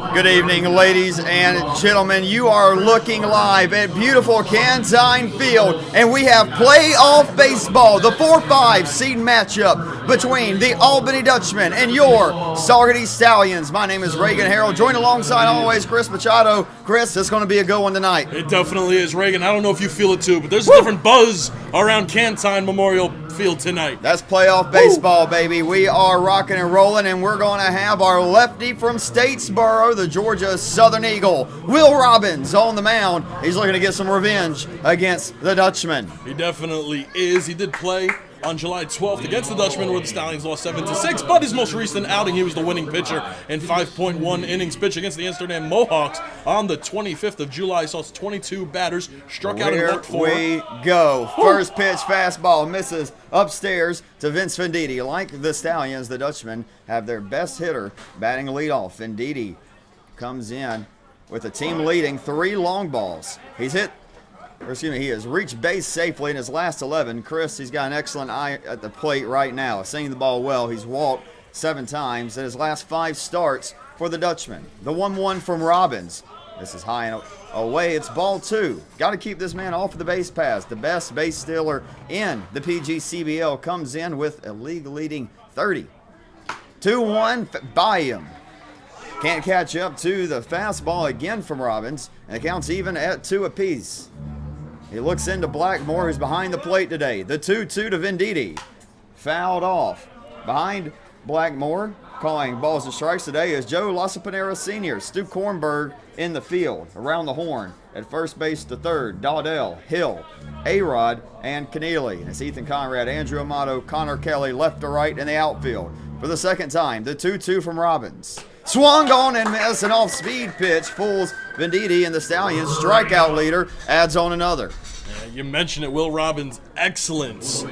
Good evening, ladies and gentlemen. You are looking live at beautiful Cantine Field, and we have playoff baseball, the 4-5 seed matchup between the Albany Dutchmen and your Saugerties Stallions. My name is Reagan Harrell, joined alongside always Chris Machado. Chris, it's going to be a good one tonight. It definitely is, Reagan. I don't know if you feel it too, but there's a different buzz around Cantine Memorial Field tonight. That's playoff baseball, baby. We are rocking and rolling, and we're going to have our lefty from Statesboro, the Georgia Southern Eagle, Will Robbins, on the mound. He's looking to get some revenge against the Dutchmen. He definitely is. He did play on July 12th against the Dutchmen, where the Stallions lost 7-6, but his most recent outing, he was the winning pitcher in 5.1 innings pitch against the Amsterdam Mohawks on the 25th of July. Saw 22 batters, struck out and walked 4. Here we go. First pitch, fastball, misses upstairs to Vince Venditti. Like the Stallions, the Dutchmen have their best hitter batting leadoff. Venditti comes in with the team leading 3 long balls. He has reached base safely in his last 11. Chris, he's got an excellent eye at the plate right now, seeing the ball well. He's walked 7 times in his last 5 starts for the Dutchmen. The 1-1 from Robbins. This is high and away. It's ball 2. Got to keep this man off of the base paths. The best base stealer in the PGCBL comes in with a league-leading 30. 2-1 by him. Can't catch up to the fastball again from Robbins, and the count's even at 2 apiece. He looks into Blackmore, who's behind the plate today. The 2-2 to Venditti. Fouled off. Behind Blackmore, calling balls and strikes today, is Joe Lasapanera Sr. Stu Kornberg in the field. Around the horn. At first base to third, Dowdell, Hill, A-Rod, and Keneally. And it's Ethan Conrad, Andrew Amato, Connor Kelly left to right in the outfield. For the second time, the 2-2 from Robbins. Swung on and missed. An off-speed pitch fools Venditti, and the Stallions strikeout leader adds on another. Yeah, you mentioned it, Will Robbins' excellence.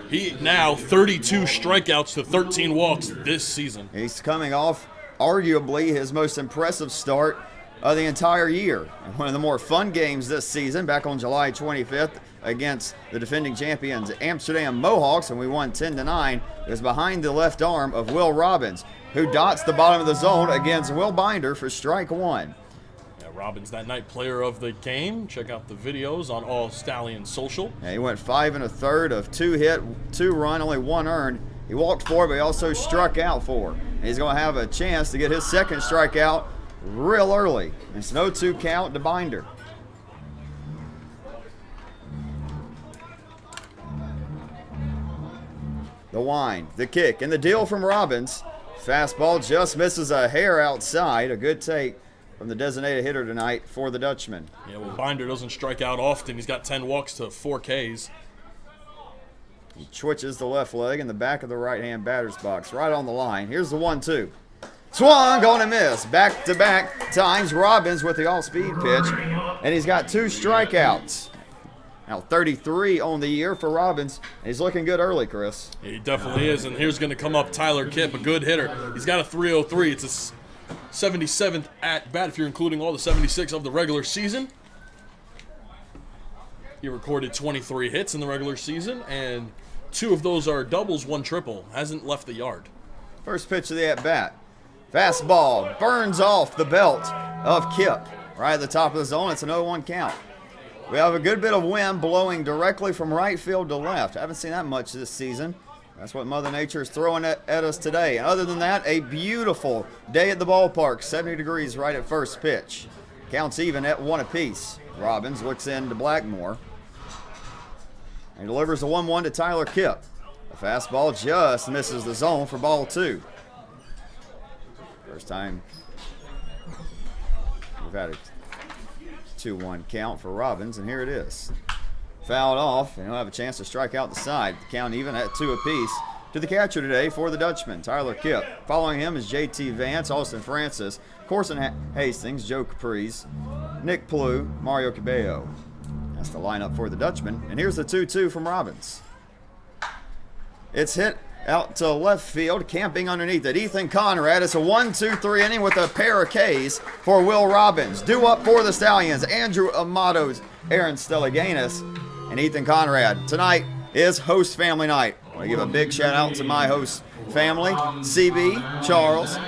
He now 32 strikeouts to 13 walks this season. He's coming off arguably his most impressive start of the entire year. And one of the more fun games this season, back on July 25th against the defending champions Amsterdam Mohawks, and we won 10-9, is behind the left arm of Will Robbins, who dots the bottom of the zone against Will Binder for strike 1. Yeah, Robbins, that night player of the game. Check out the videos on all Stallions social. Yeah, he went 5 1/3 of 2 hit, 2 run, only 1 earned. He walked 4, but he also struck out 4. And he's going to have a chance to get his second strikeout real early. It's no 2 count to Binder. The wind, the kick, and the deal from Robbins. Fastball just misses a hair outside. A good take from the designated hitter tonight for the Dutchman. Yeah, well, Binder doesn't strike out often. He's got 10 walks to 4 Ks. He twitches the left leg in the back of the right-hand batter's box, right on the line. Here's the 1-2. Swung, going to miss. Back-to-back times Robbins with the off-speed pitch, and he's got 2 strikeouts. Now 33 on the year for Robbins. He's looking good early, Chris. He definitely is, and here's going to come up Tyler Kipp, a good hitter. He's got a 303. It's his 77th at-bat if you're including all the 76 of the regular season. He recorded 23 hits in the regular season, and 2 of those are doubles, 1 triple. Hasn't left the yard. First pitch of the at-bat. Fastball burns off the belt of Kipp. Right at the top of the zone, it's an 0-1 count. We have a good bit of wind blowing directly from right field to left. I haven't seen that much this season. That's what Mother Nature is throwing at us today. And other than that, a beautiful day at the ballpark. 70 degrees right at first pitch. Counts even at 1 apiece. Robbins looks into Blackmore. And delivers the 1-1 to Tyler Kipp. The fastball just misses the zone for ball 2. First time we've had a 2-1 count for Robbins, and here it is. Fouled off, and he'll have a chance to strike out the side. The count even at 2 apiece. To the catcher today for the Dutchman, Tyler Kipp. Following him is J.T. Vance, Austin Francis, Corson Hastings, Joe Caprice, Nick Plew, Mario Cabello. That's the lineup for the Dutchman. And here's the 2-2 from Robbins. It's hit out to left field, camping underneath it. Ethan Conrad. It's a 1-2-3 inning with a pair of Ks for Will Robbins. Due up for the Stallions, Andrew Amatos, Aaron Stellaganis, and Ethan Conrad. Tonight is host family night. I want to give a big shout out to my host family, CB, Charles,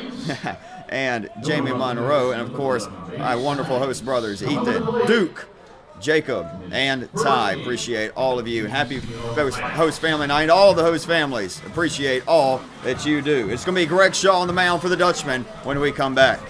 and Jamie Monroe, and of course, my wonderful host brothers, Ethan, Duke, Jacob, and Ty. Appreciate all of you. Happy host family night. All the host families appreciate all that you do. It's going to be Greg Shaw on the mound for the Dutchmen when we come back.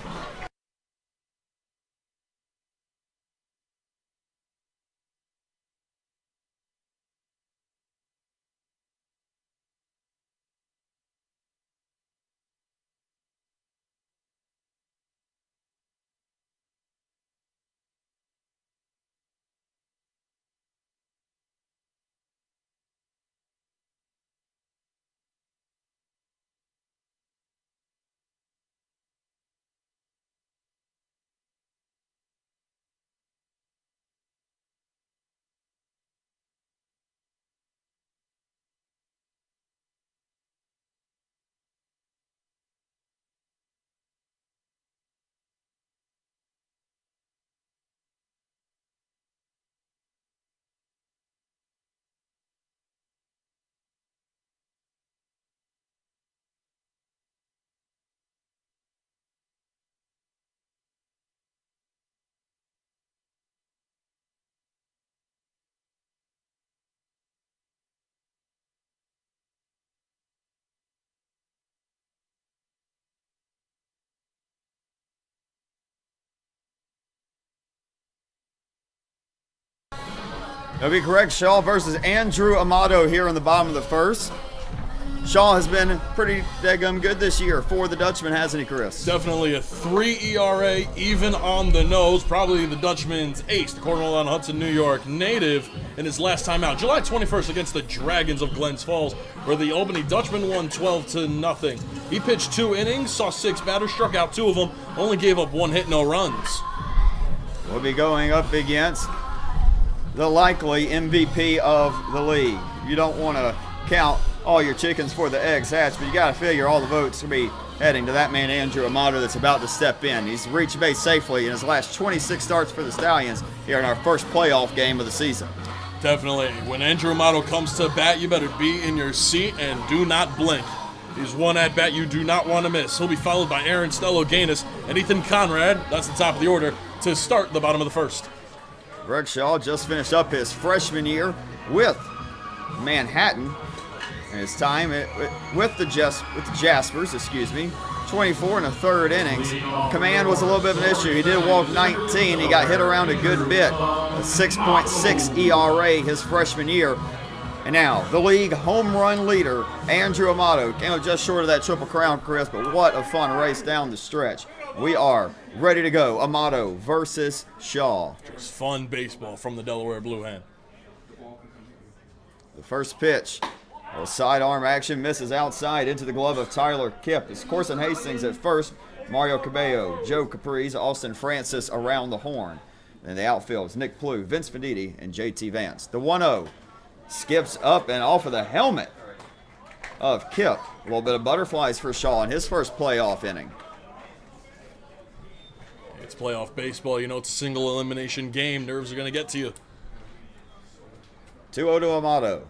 It'll be Greg Shaw versus Andrew Amato here in the bottom of the first. Shaw has been pretty daggum good this year for the Dutchman, hasn't he, Chris? Definitely a 3 ERA, even on the nose. Probably the Dutchman's ace, the Cornwall-on-Hudson, New York native, in his last time out. July 21st against the Dragons of Glens Falls, where the Albany Dutchman won 12-0. He pitched 2 innings, saw 6 batters, struck out 2 of them, only gave up 1 hit, no runs. We'll be going up against the likely MVP of the league. You don't want to count all your chickens for the eggs hatch, but you got to figure all the votes will be heading to that man Andrew Amato that's about to step in. He's reached base safely in his last 26 starts for the Stallions here in our first playoff game of the season. Definitely. When Andrew Amato comes to bat, you better be in your seat and do not blink. He's one at bat you do not want to miss. He'll be followed by Aaron Stello-Gaines and Ethan Conrad. That's the top of the order to start the bottom of the first. Greg Shaw just finished up his freshman year with Manhattan. And his time with the Jaspers, 24 and a third innings. Command was a little bit of an issue. He did walk 19. He got hit around a good bit. A 6.6 ERA his freshman year. And now, the league home run leader, Andrew Amato. Came up just short of that Triple Crown, Chris, but what a fun race down the stretch. We are ready to go. Amato versus Shaw. Just fun baseball from the Delaware Blue Hen. The first pitch. A little sidearm action, misses outside into the glove of Tyler Kipp. It's Corson Hastings at first, Mario Cabello, Joe Caprice, Austin Francis around the horn. And the outfield is Nick Plew, Vince Venditti, and JT Vance. The 1-0 skips up and off of the helmet of Kipp. A little bit of butterflies for Shaw in his first playoff inning. It's playoff baseball. You know it's a single elimination game. Nerves are going to get to you. 2-0 to Amato.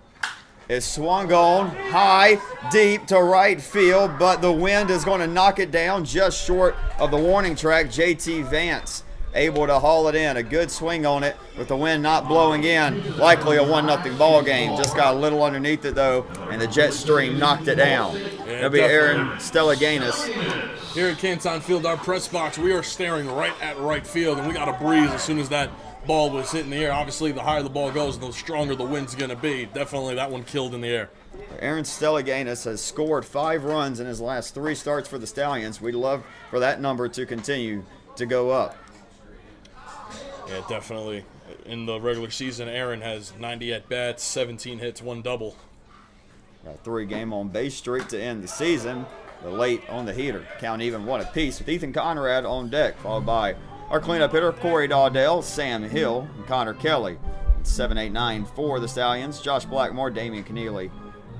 It's swung on high, deep to right field, but the wind is going to knock it down just short of the warning track. JT Vance able to haul it in. A good swing on it with the wind not blowing in. Likely a 1-0 ball game. Just got a little underneath it, though, and the jet stream knocked it down. It'll be Aaron Stello-Gaines. Here at Canton Field, our press box, we are staring right at right field, and we got a breeze as soon as that ball was hitting the air. Obviously, the higher the ball goes, the stronger the wind's going to be. Definitely that one killed in the air. Aaron Stello-Gaines has scored 5 runs in his last 3 starts for the Stallions. We'd love for that number to continue to go up. Yeah, definitely. In the regular season, Aaron has 90 at-bats, 17 hits, 1 double. Got 3 game on base streak to end the season. The late on the heater, count even 1 apiece with Ethan Conrad on deck, followed by our cleanup hitter, Corey Dowdell, Sam Hill, and Connor Kelly. 7-8-9 for the Stallions. Josh Blackmore, Damian Keneally,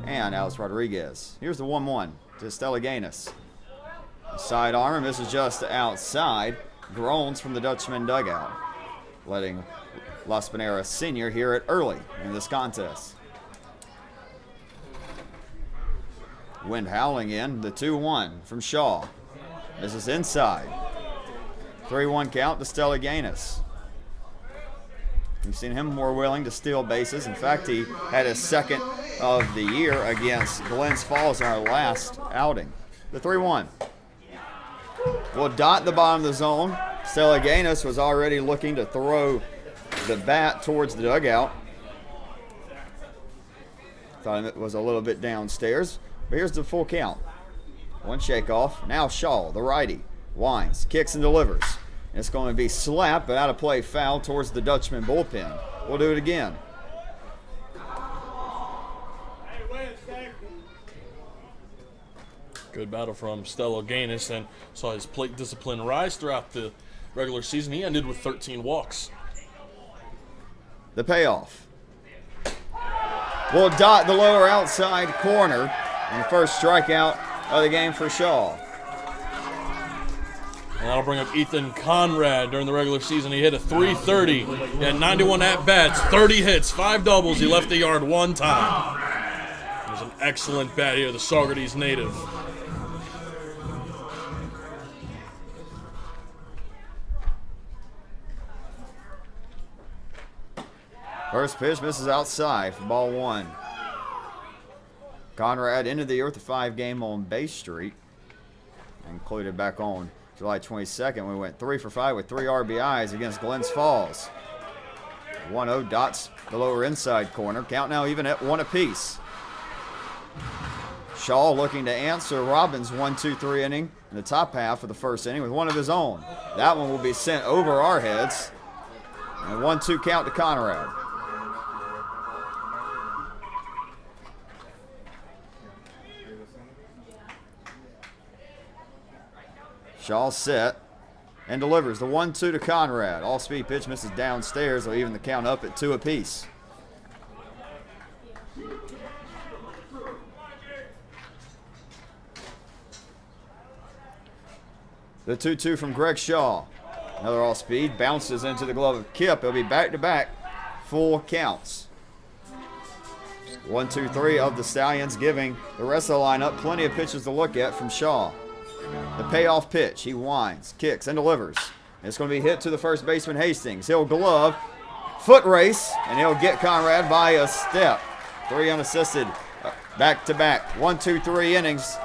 and Alex Rodriguez. Here's the 1-1 to Stello-Gaines. Side arm, this is just outside. Groans from the Dutchman dugout, letting Las Pineras Sr. hear it early in this contest. Wind howling in, the 2-1 from Shaw. This is inside. 3-1 count to Stallions. We've seen him more willing to steal bases. In fact, he had his second of the year against Glens Falls in our last outing. The 3-1. Will dot the bottom of the zone. Stallions was already looking to throw the bat towards the dugout. Thought it was a little bit downstairs, but here's the full count. One shake off. Now Shaw, the righty, winds, kicks and delivers. It's going to be slapped, but out of play, foul towards the Dutchmen bullpen. We'll do it again. Good battle from Stallions, and saw his plate discipline rise throughout the regular season. He ended with 13 walks. The payoff. Will dot the lower outside corner, and the first strikeout of the game for Shaw. And that'll bring up Ethan Conrad. During the regular season, he hit a .330. He had 91 at-bats, 30 hits, 5 doubles. He left the yard 1 time. It was an excellent bat here, the Saugerties native. First pitch misses outside for ball 1. Conrad ended the year with a 5-game on base streak. Included back on July 22nd. We went 3 for 5 with 3 RBIs against Glens Falls. 1-0 dots the lower inside corner. Count now even at 1 apiece. Shaw looking to answer Robbins' 1-2-3 inning in the top half of the first inning with one of his own. That one will be sent over our heads. And 1-2 count to Conrad. Shaw set and delivers the 1-2 to Conrad. All-speed pitch misses downstairs. They'll even the count up at 2 apiece. The 2-2 from Greg Shaw. Another all-speed bounces into the glove of Kip. It'll be back-to-back full counts. 1-2-3 of the Stallions, giving the rest of the lineup plenty of pitches to look at from Shaw. The payoff pitch. He winds, kicks, and delivers. It's going to be hit to the first baseman, Hastings. He'll glove, foot race, and he'll get Conrad by a step. 3 unassisted, back-to-back. 1-2-3 innings.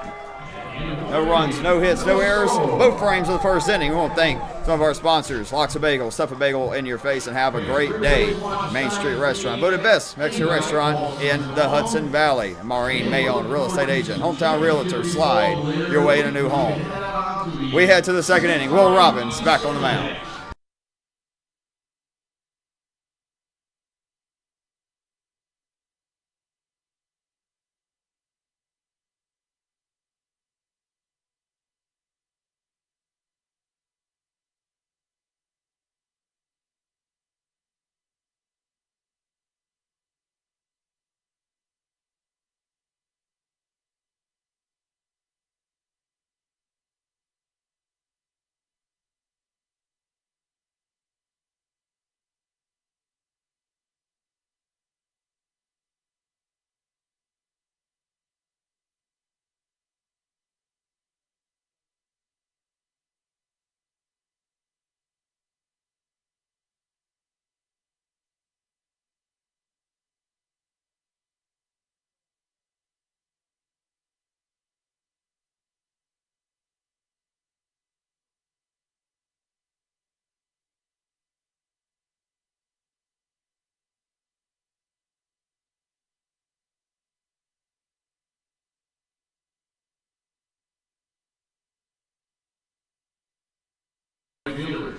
No runs, no hits, no errors. Both frames of the first inning. We want to thank some of our sponsors. Locks a Bagel, stuff a bagel in your face, and have a great day. Main Street Restaurant, voted best Mexican restaurant in the Hudson Valley. Maureen Mayon, real estate agent. Hometown Realtor, slide your way to a new home. We head to the second inning. Will Robbins back on the mound.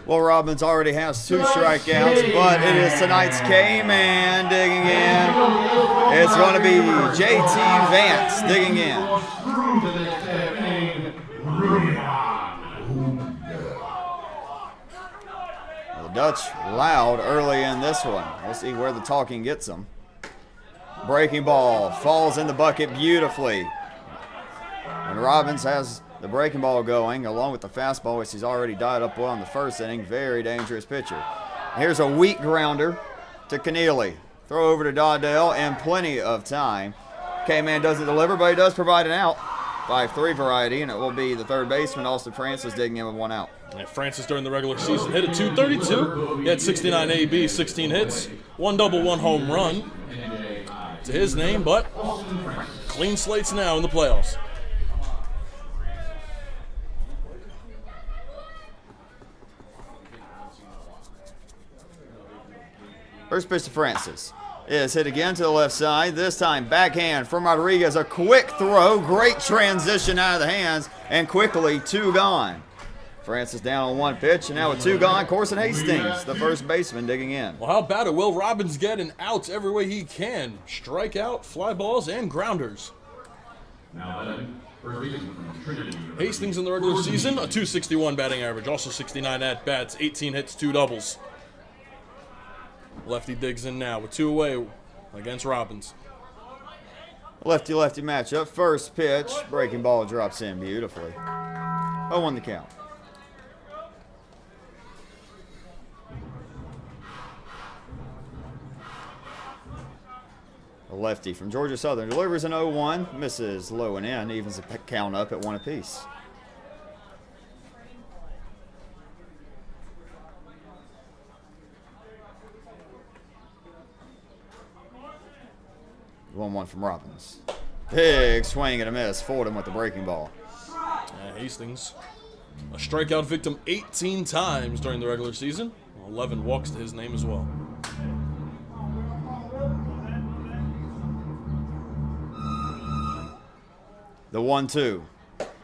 Well, Robbins already has 2 strikeouts, but it is tonight's K-Man digging in. It's going to be JT Vance digging in. The Dutch loud early in this one. We'll see where the talking gets them. Breaking ball falls in the bucket beautifully. And Robbins has the breaking ball going, along with the fastball, which he's already dialed up well in the first inning. Very dangerous pitcher. Here's a weak grounder to Keneally. Throw over to Dawdell, and plenty of time. K-Man doesn't deliver, but he does provide an out 5-3 variety, and it will be the third baseman, Austin Francis, digging in with one out. And Francis during the regular season hit a .232. He had 69 AB, 16 hits, 1 double, 1 home run to his name, but clean slates now in the playoffs. First pitch to Francis is hit again to the left side. This time backhand from Rodriguez. A quick throw. Great transition out of the hands. And quickly 2 gone. Francis down on 1 pitch. And now with 2 gone, Corson Hastings, the first baseman, digging in. Well, how about it? Will Robbins getting outs every way he can. Strikeout, fly balls, and grounders. Hastings in the regular season, a .261 batting average. Also 69 at-bats, 18 hits, 2 doubles. Lefty digs in now with 2 away against Robbins. Lefty-lefty matchup. First pitch. Breaking ball drops in beautifully. 0-1 the count. A lefty from Georgia Southern delivers an 0-1. Misses low and in. Evens the count up at 1 apiece. One from Robbins. Big swing and a miss. Fordham with the breaking ball. Hastings, a strikeout victim 18 times during the regular season. 11 walks to his name as well. The 1-2.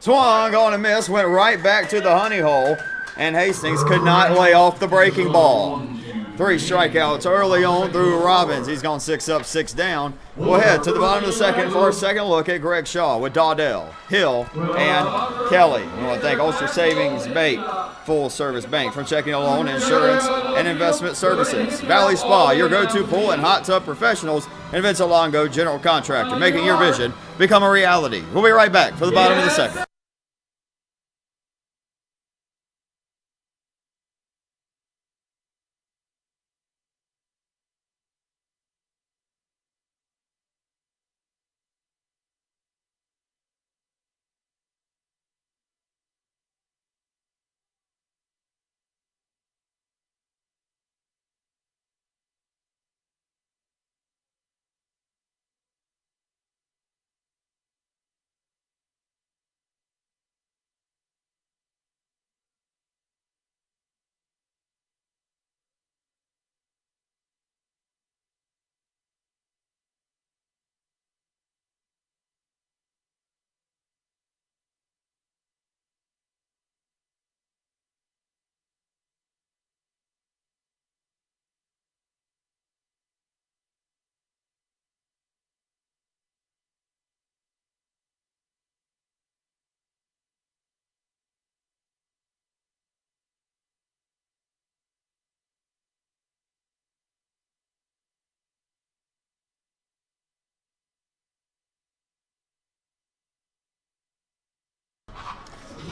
Swung on a miss. Went right back to the honey hole. And Hastings could not lay off the breaking ball. 3 strikeouts early on through Robbins. He's gone 6 up, 6 down. We'll head to the bottom of the second for a second look at Greg Shaw with Dawdell, Hill, and Kelly. We want to thank Ulster Savings Bank, full service bank, from checking a loan, insurance, and investment services. Valley Spa, your go-to pool and hot tub professionals, and Vince Alongo, general contractor, making your vision become a reality. We'll be right back for the bottom of the second.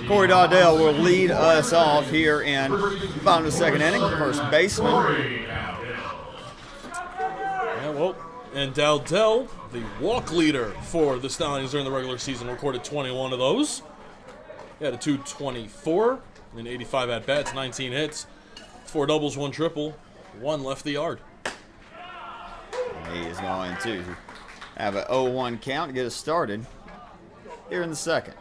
Corey Dawdell will lead us off here in the bottom of the second inning. First baseman. And Dawdell, the walk leader for the Stallions during the regular season, recorded 21 of those. He had a .224 and 85 at-bats, 19 hits, 4 doubles, 1 triple, 1 left the yard. He is going to have an 0-1 count to get us started here in the second.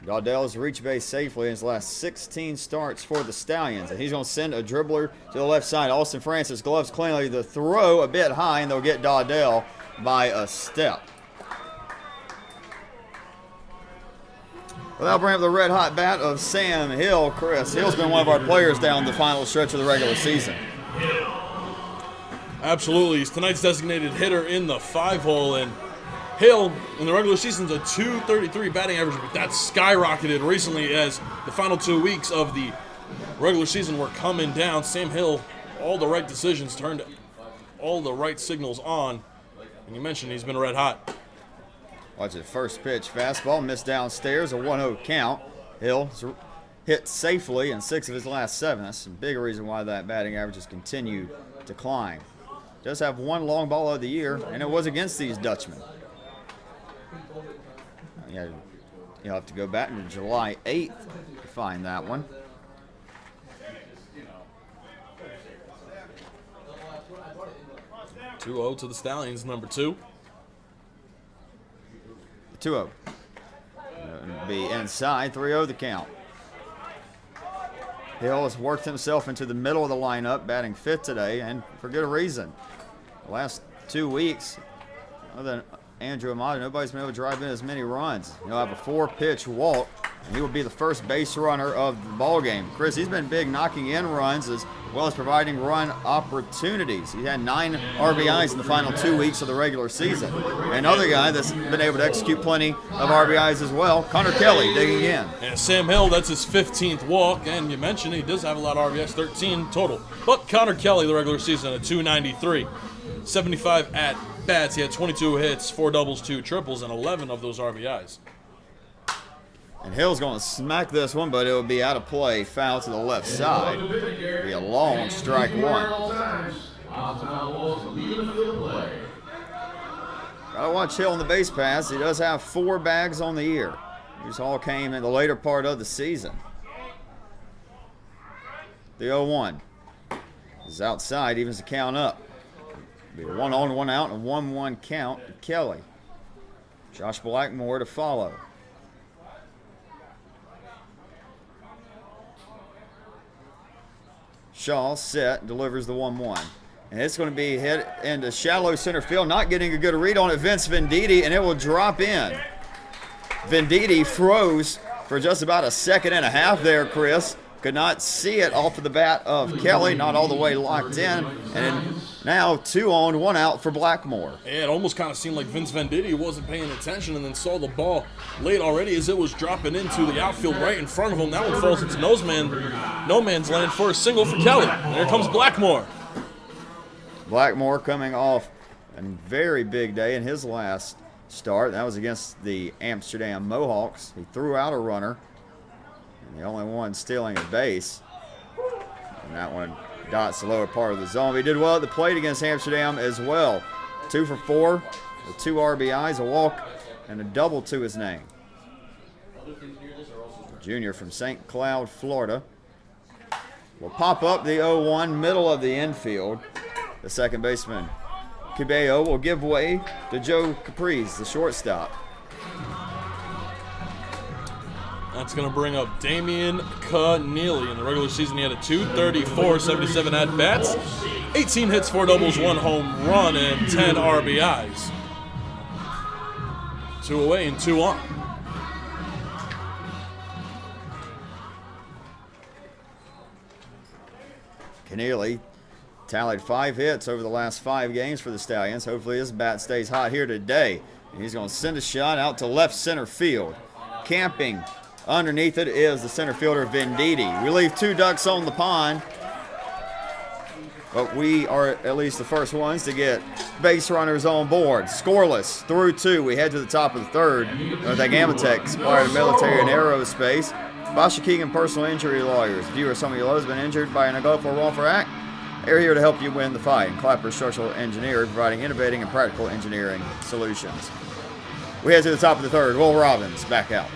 Dawdell has reached base safely in his last 16 starts for the Stallions, and he's going to send a dribbler to the left side. Austin Francis gloves cleanly. The throw a bit high, and they'll get Dawdell by a step. Well, that'll bring up the red-hot bat of Sam Hill. Chris Hill's been one of our players down the final stretch of the regular season. Absolutely. He's tonight's designated hitter in the 5-hole, and Hill, in the regular season, is a .233 batting average, but that skyrocketed recently as the final 2 weeks of the regular season were coming down. Sam Hill, all the right decisions, turned all the right signals on, and you mentioned he's been red hot. Watch it, first pitch, fastball, missed downstairs, a 1-0 count. Hill's hit safely in 6 of his last 7. That's a big reason why that batting average has continued to climb. does have one long ball of the year, and it was against these Dutchmen. Yeah, you'll have to go back to July 8th to find that one. (2-0) to the Stallions, number 2. 2-0. Be inside, 3-0 the count. Hill has worked himself into the middle of the lineup, batting 5th today, and for good reason. The last 2 weeks, other than Andrew Amado, nobody's been able to drive in as many runs. He'll have a 4-pitch walk, and he will be the first base runner of the ball game. Chris, he's been big knocking in runs as well as providing run opportunities. He had 9 RBIs in the final 2 weeks of the regular season. Another guy that's been able to execute plenty of RBIs as well, Connor Kelly digging in. And Sam Hill, that's his 15th walk, and you mentioned he does have a lot of RBIs, 13 total. But Connor Kelly, the regular season, at 293, 75 at bats. He had 22 hits, 4 doubles, 2 triples, and 11 of those RBIs. And Hill's going to smack this one, but it will be out of play. Foul to the left side. It'll be a long strike one. Gotta watch Hill on the base pass. He does have 4 bags on the year. These all came in the later part of the season. The 0-1 is outside, evens the count up. It'll be a 1 on, 1 out, and a 1-1 count to Kelly. Josh Blackmore to follow. Shaw set, delivers the 1-1. And it's going to be hit into shallow center field, not getting a good read on it, Vince Venditti, and it will drop in. Venditti froze for just about a second and a half there, Chris. Could not see it off of the bat of Kelly, not all the way locked in. And now 2 on, 1 out for Blackmore. Yeah, it almost kind of seemed like Vince Venditti wasn't paying attention and then saw the ball late already as it was dropping into the outfield right in front of him. That one falls into no man's land for a single for Kelly. And here comes Blackmore. Blackmore coming off a very big day in his last start. That was against the Amsterdam Mohawks. He threw out a runner. And the only one stealing a base. And that one dots the lower part of the zone. But he did well at the plate against Amsterdam as well. 2 for 4 with 2 RBIs, a walk, and a double to his name. Junior from St. Cloud, Florida. Will pop up the 0-1, middle of the infield. The second baseman, Cabello, will give way to Joe Caprice, the shortstop. That's going to bring up Damian Keneally. In the regular season, he had a 234, 77 at-bats, 18 hits, 4 doubles, 1 home run, and 10 RBIs. 2 away and 2 on. Keneally tallied 5 hits over the last 5 games for the Stallions. Hopefully his bat stays hot here today. And he's going to send a shot out to left center field. Camping underneath it is the center fielder, Venditti. We leave 2 ducks on the pond, but we are at least the first ones to get base runners on board. Scoreless through 2. We head to the top of the 3rd. Northern Amatech, supplier to military and aerospace. Bashir Personal Injury Lawyers. If you or somebody you love has been injured by an unlawful or wrongful act, they're here to help you win the fight. And Clapper Structural Engineering, providing innovating and practical engineering solutions. We head to the top of the 3rd. Will Robbins back out.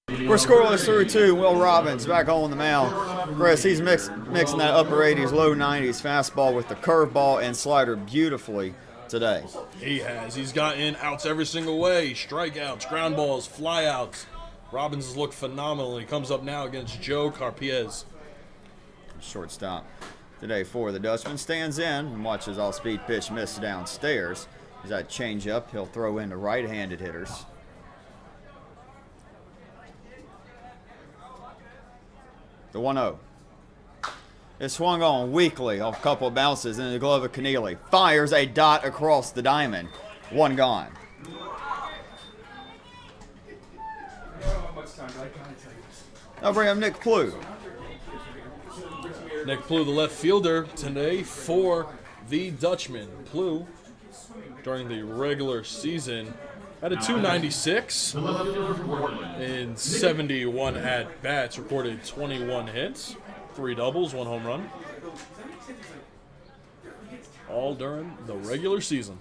We're scoreless through 2. Will Robbins back on the mound. Chris, he's mixing that upper 80s, low 90s fastball with the curveball and slider beautifully today. He has. He's gotten outs every single way. Strikeouts, ground balls, flyouts. Robbins has looked phenomenal. He comes up now against Joe Carpiez. Shortstop today for the Dutchman. Stands in and watches all-speed pitch miss downstairs. He's that change-up. He'll throw in to right-handed hitters. The 1-0. It swung on weakly off a couple of bounces in the glove of Keneally. Fires a dot across the diamond. One gone. I'll bring up Nick Plew. Nick Plew, the left fielder today for the Dutchmen. Plew, during the regular season, had a 296 in 71 at-bats, recorded 21 hits, 3 doubles, 1 home run, all during the regular season.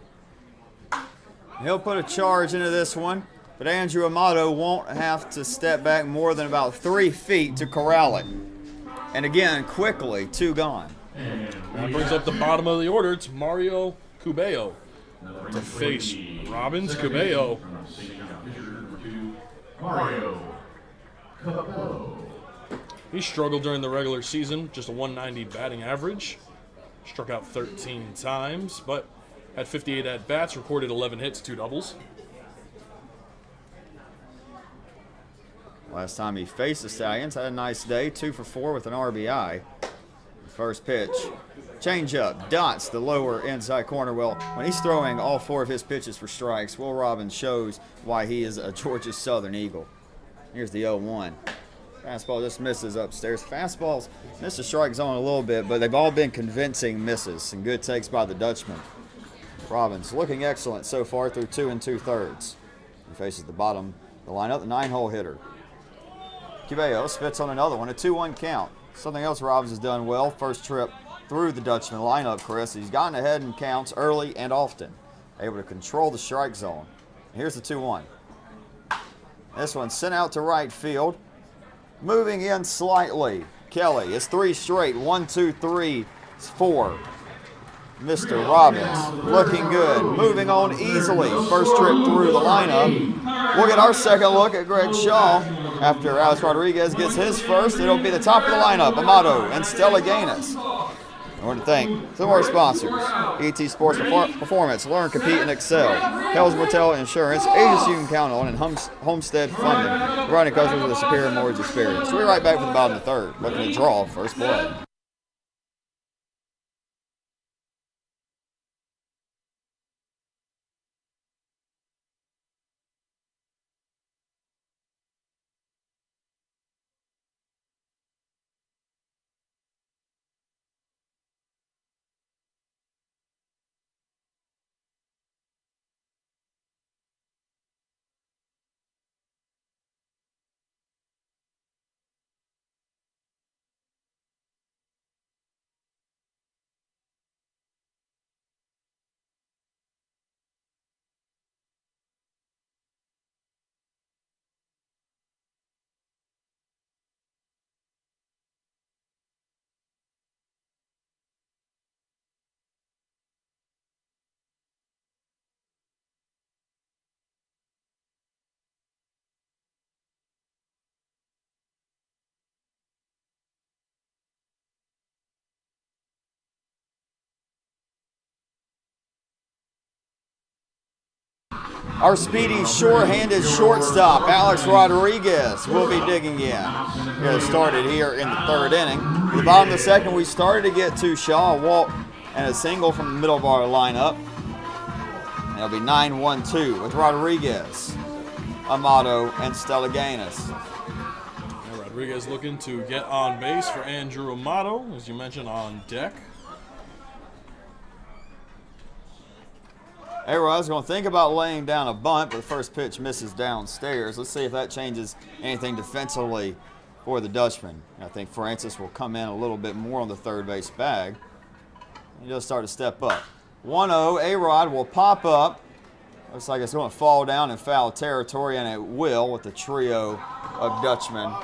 He'll put a charge into this one, but Andrew Amato won't have to step back more than about 3 feet to corral it. And again, quickly, 2 gone. That brings up the bottom of the order. It's Mario Cubello to face Robbins. Cubello. He struggled during the regular season, just a 190 batting average. Struck out 13 times, but had 58 at-bats, recorded 11 hits, 2 doubles. Last time he faced the Stallions, had a nice day, 2 for 4 with an RBI. First pitch, changeup, dots the lower inside corner. Well, when he's throwing all 4 of his pitches for strikes, Will Robbins shows why he is a Georgia Southern Eagle. Here's the 0-1. Fastball just misses upstairs. Fastballs miss the strike zone a little bit, but they've all been convincing misses and good takes by the Dutchman. Robbins looking excellent so far through 2 2/3. He faces the bottom of the lineup, the 9-hole hitter. Cubello spits on another one, a 2-1 count. Something else Robbins has done well, first trip through the Dutchman lineup, Chris. He's gotten ahead in counts early and often, able to control the strike zone. Here's the 2-1. This one sent out to right field. Moving in slightly, Kelly. It's 3 straight, 1, 2, 3, 4. Mr. Robbins looking good, moving on easily. First trip through the lineup. We'll get our second look at Greg Shaw. After Alex Rodriguez gets his first, it'll be the top of the lineup, Amato and Stella Gaines. I want to thank some of our sponsors: ET Sports Performance, Learn, Compete, and Excel, Hells Motel Insurance, agents you can count on, and Homestead Funding, providing customers with a superior mortgage experience. We'll be right back for the bottom of the 3rd, looking to draw first blood. Our speedy, sure-handed shortstop, Alex Rodriguez, will be digging in. It started here in the 3rd inning. At the bottom of the 2nd, we started to get to Shaw, a walk, and a single from the middle of our lineup. It'll be 9-1-2 with Rodriguez, Amato, and Stella Gaines. Rodriguez looking to get on base for Andrew Amato, as you mentioned, on deck. A-Rod's going to think about laying down a bunt, but the first pitch misses downstairs. Let's see if that changes anything defensively for the Dutchman. I think Francis will come in a little bit more on the 3rd base bag. He'll start to step up. 1-0, A-Rod will pop up. Looks like it's going to fall down in foul territory, and it will with the trio of Dutchmen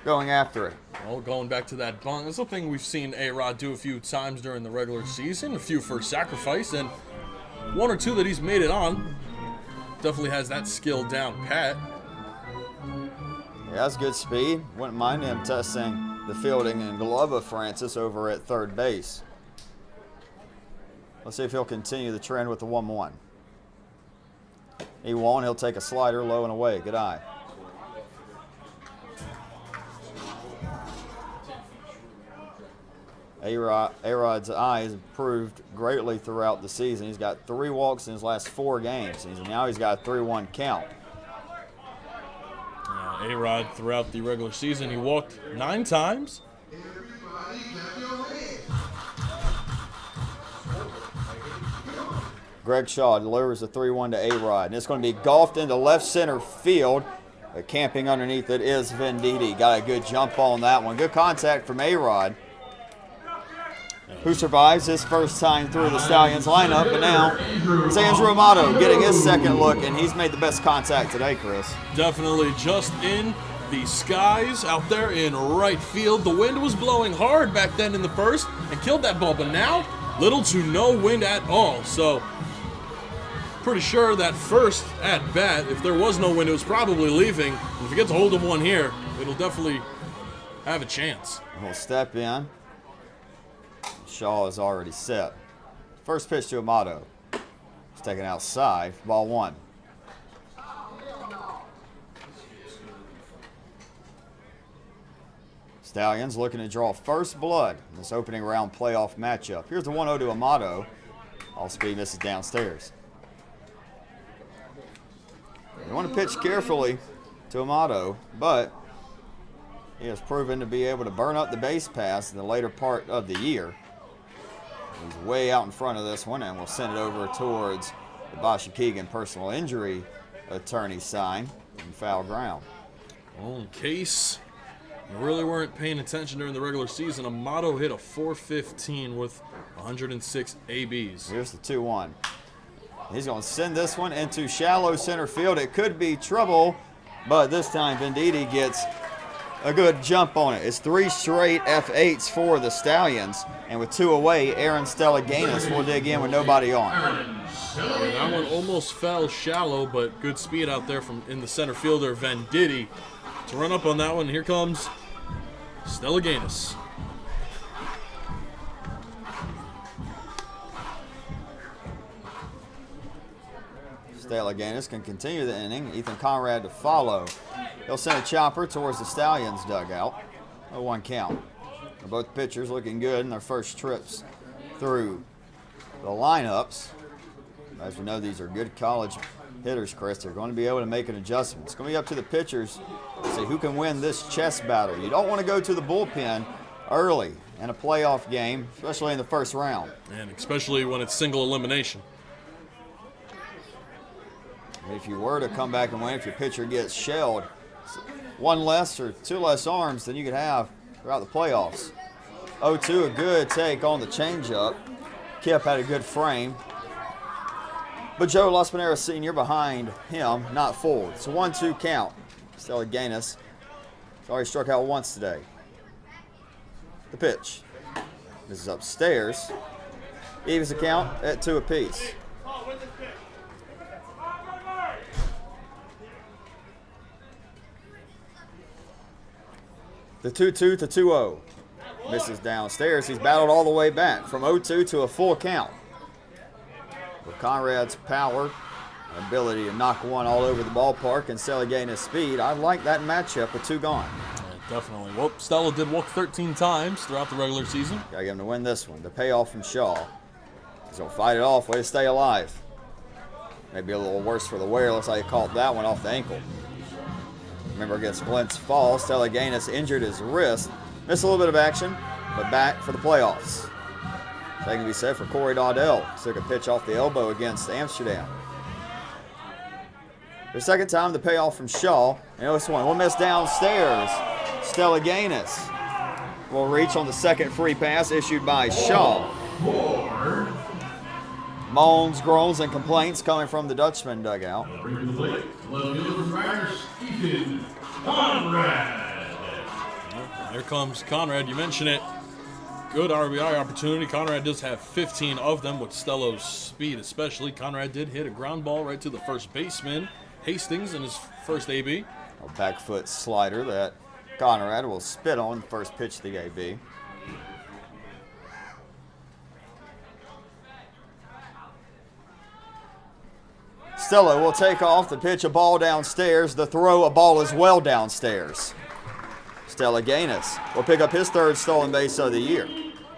going after it. Well, going back to that bunt, that's something we've seen A-Rod do a few times during the regular season, a few for sacrifice, and one or two that he's made it on. Definitely has that skill down pat. He has good speed. Wouldn't mind him testing the fielding and glove of Francis over at third base. Let's see if he'll continue the trend with the 1-1. He won't. He'll take a slider low and away. Good eye. A-Rod's eye has improved greatly throughout the season. He's got 3 walks in his last 4 games. Now he's got a 3-1 count. A-Rod throughout the regular season, he walked 9 times. Greg Shaw delivers a 3-1 to A-Rod, and it's going to be golfed into left center field. But camping underneath it is Venditti. Got a good jump on that one. Good contact from A-Rod, who survives his first time through the Stallions lineup. But now it's Andrew Amato getting his second look, and he's made the best contact today, Chris. Definitely just in the skies out there in right field. The wind was blowing hard back then in the first and killed that ball, but now little to no wind at all. So pretty sure that first at bat, if there was no wind, it was probably leaving. And if you get the hold of one here, it'll definitely have a chance. He'll step in. Shaw is already set. First pitch to Amato. It's taken outside. Ball 1. Stallions looking to draw first blood in this opening round playoff matchup. Here's the 1-0 to Amato. All speed misses downstairs. You want to pitch carefully to Amato, but he has proven to be able to burn up the base pass in the later part of the year. He's way out in front of this one, and we'll send it over towards the Bashakegan personal injury attorney sign in foul ground. Well, in case you really weren't paying attention during the regular season, Amato hit a .415 with 106 ABs. Here's the 2-1. He's going to send this one into shallow center field. It could be trouble, but this time Venditti gets a good jump on it. It's 3 straight F8s for the Stallions, and with 2 away, Aaron Stellaganis will dig in with nobody on. That one almost fell shallow, but good speed out there from in the center fielder Venditti to run up on that one. Here comes Stellaganis. Stellaganis can continue the inning. Ethan Conrad to follow. He'll send a chopper towards the Stallions dugout. A 1 count. Both pitchers looking good in their first trips through the lineups. As we know, these are good college hitters, Chris. They're going to be able to make an adjustment. It's going to be up to the pitchers to see who can win this chess battle. You don't want to go to the bullpen early in a playoff game, especially in the first round. And especially when it's single elimination. If you were to come back and win, if your pitcher gets shelled, 1 less or 2 less arms than you could have throughout the playoffs. 0-2, a good take on the changeup. Kip had a good frame. But Joe Las Pineras Sr. behind him, not forward. It's a 1-2 count. Stellaganis has already struck out once today. The pitch. This is upstairs. Evens the count at 2 apiece. The 2-2 to 2-0. Misses downstairs. He's battled all the way back from 0-2 to a full count. With Conrad's power and ability to knock one all over the ballpark and Stellaganis' speed, I like that matchup with 2 gone. Yeah, definitely. Well, Stella did walk 13 times throughout the regular season. Gotta get him to win this one. The payoff from Shaw. He's gonna fight it off. Way to stay alive. Maybe a little worse for the wear. Looks like he caught that one off the ankle. Remember against Glent's Fall, Stellaganis injured his wrist. Missed a little bit of action, but back for the playoffs. Same can be said for Corey Dowdell. Took a pitch off the elbow against Amsterdam. The second time, the payoff from Shaw. And this one, 1 miss downstairs. Stellaganis will reach on the second free pass issued by Shaw. Moans, groans, and complaints coming from the Dutchman dugout. Here comes Conrad. You mentioned it. Good RBI opportunity. Conrad does have 15 of them with Stello's speed especially. Conrad did hit a ground ball right to the first baseman, Hastings, in his first AB. A back foot slider that Conrad will spit on the first pitch of the AB. Stello will take off, the pitch a ball downstairs, the throw a ball as well downstairs. Stella Gaines will pick up his third stolen base of the year.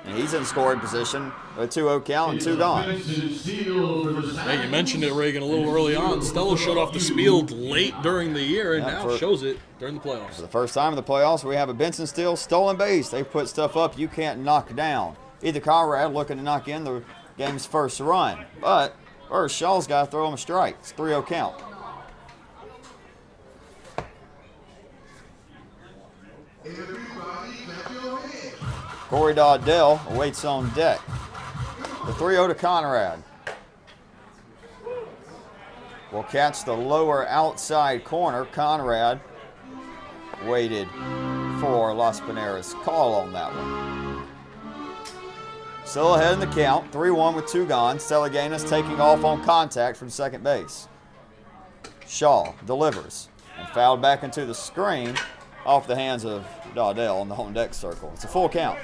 And he's in scoring position with 2-0 count and 2 gone. Hey, you mentioned it, Reagan, a little early on. Stello showed off the speed late during the year and now shows it during the playoffs. For the first time in the playoffs, we have a Benson Steele stolen base. They put stuff up you can't knock down. Either Conrad looking to knock in the game's first run. But first, Shaw's got to throw him a strike. It's 3-0 count. Corey Dowdell awaits on deck. The 3-0 to Conrad. Will catch the lower outside corner. Conrad waited for Las Pineras' call on that one. Still ahead in the count, 3-1 with 2 gone. Stella Gaines taking off on contact from second base. Shaw delivers and fouled back into the screen off the hands of Dowdell on the home deck circle. It's a full count.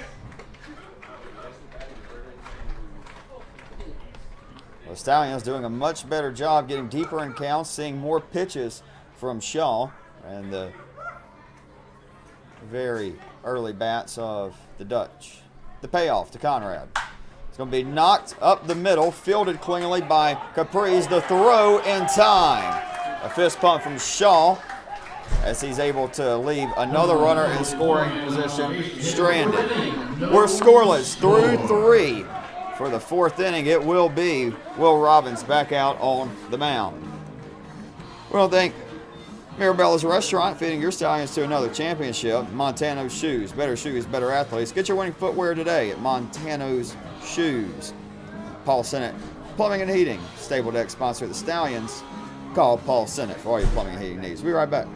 The Stallions doing a much better job getting deeper in counts, seeing more pitches from Shaw and the very early bats of the Dutch. The payoff to Conrad. It's going to be knocked up the middle, fielded cleanly by Caprice. The throw in time. A fist pump from Shaw as he's able to leave another runner in scoring position stranded. We're scoreless through 3. For the 4th inning, it will be Will Robbins back out on the mound. We want to thank Mirabella's Restaurant, feeding your Stallions to another championship. Montano's Shoes, better athletes. Get your winning footwear today at Montano's Shoes. Paul Sennett, Plumbing and Heating, Stable Deck sponsor of the Stallions. Call Paul Sennett for all your plumbing and heating needs. We'll be right back.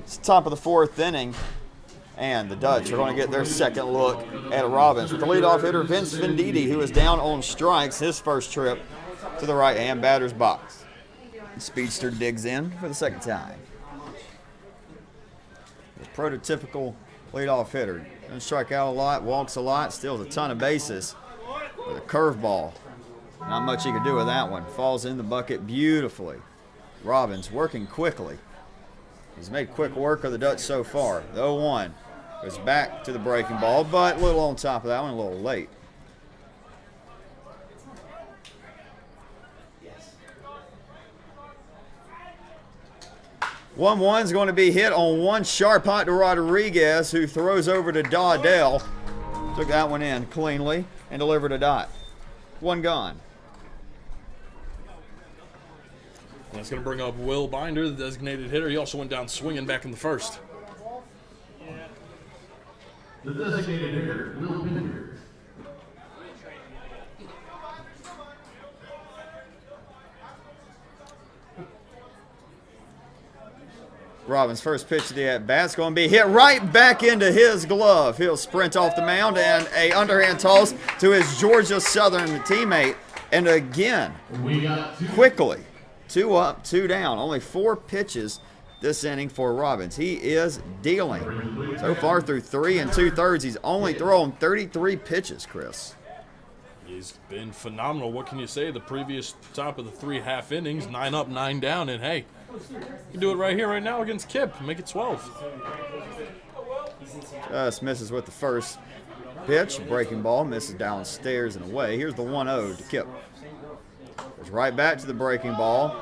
It's the top of the 4th inning, and the Dutch are going to get their second look at Robbins with the leadoff hitter Vince Venditti, who is down on strikes his first trip to the right-hand batter's box. The speedster digs in for the second time. The prototypical leadoff hitter. Doesn't strike out a lot, walks a lot, steals a ton of bases with a curveball. Not much he could do with that one. Falls in the bucket beautifully. Robbins working quickly. He's made quick work of the Dutch so far. The 0-1 goes back to the breaking ball, but a little on top of that one, a little late. Yes. 1-1 is going to be hit on one sharp hot to Rodriguez, who throws over to Dowdell. Took that one in cleanly and delivered a dot. 1 gone. That's going to bring up Will Binder, the designated hitter. He also went down swinging back in the first. The designated hitter, Will Binder. Robbins' first pitch of the at-bat's going to be hit right back into his glove. He'll sprint off the mound and a underhand toss to his Georgia Southern teammate. And again, quickly. 2 up, 2 down. Only 4 pitches this inning for Robbins. He is dealing. So far through 3 2/3, he's only thrown 33 pitches, Chris. He's been phenomenal. What can you say? The previous top of the 3 half innings, 9 up, 9 down, and hey, you can do it right here, right now against Kip. Make it 12. Just misses with the first pitch. Breaking ball, misses downstairs and away. Here's the 1-0 to Kip. Goes right back to the breaking ball.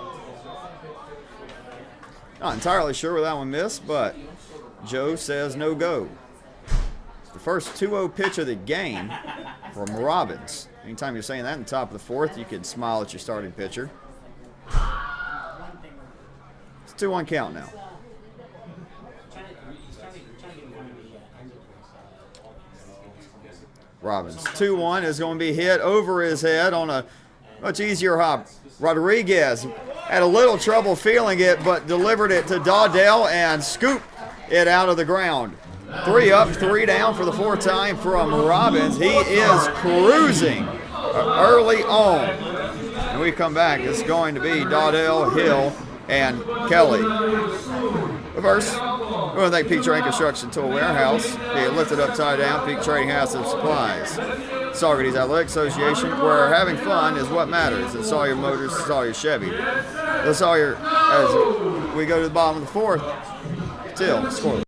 Not entirely sure where that one missed, but Joe says no go. It's the first 2-0 pitch of the game from Robbins. Anytime you're saying that in the top of the 4th, you can smile at your starting pitcher. It's 2-1 count now. Robbins, 2-1 is going to be hit over his head on a much easier hop. Rodriguez had a little trouble feeling it, but delivered it to Dawdell and scooped it out of the ground. 3 up, 3 down for the 4th time from Robbins. He is cruising early on. And we come back. It's going to be Dawdell, Hill, and Kelly. But first, we want to thank Peak Trading Construction Tool Warehouse, the lifted up, tie down Peak Trading House of Supplies. Saugerties Athletic Association, where having fun is what matters. It's Sawyer Motors, Sawyer Chevy. Let's Sawyer, as we go to the bottom of the 4th, till scoreless.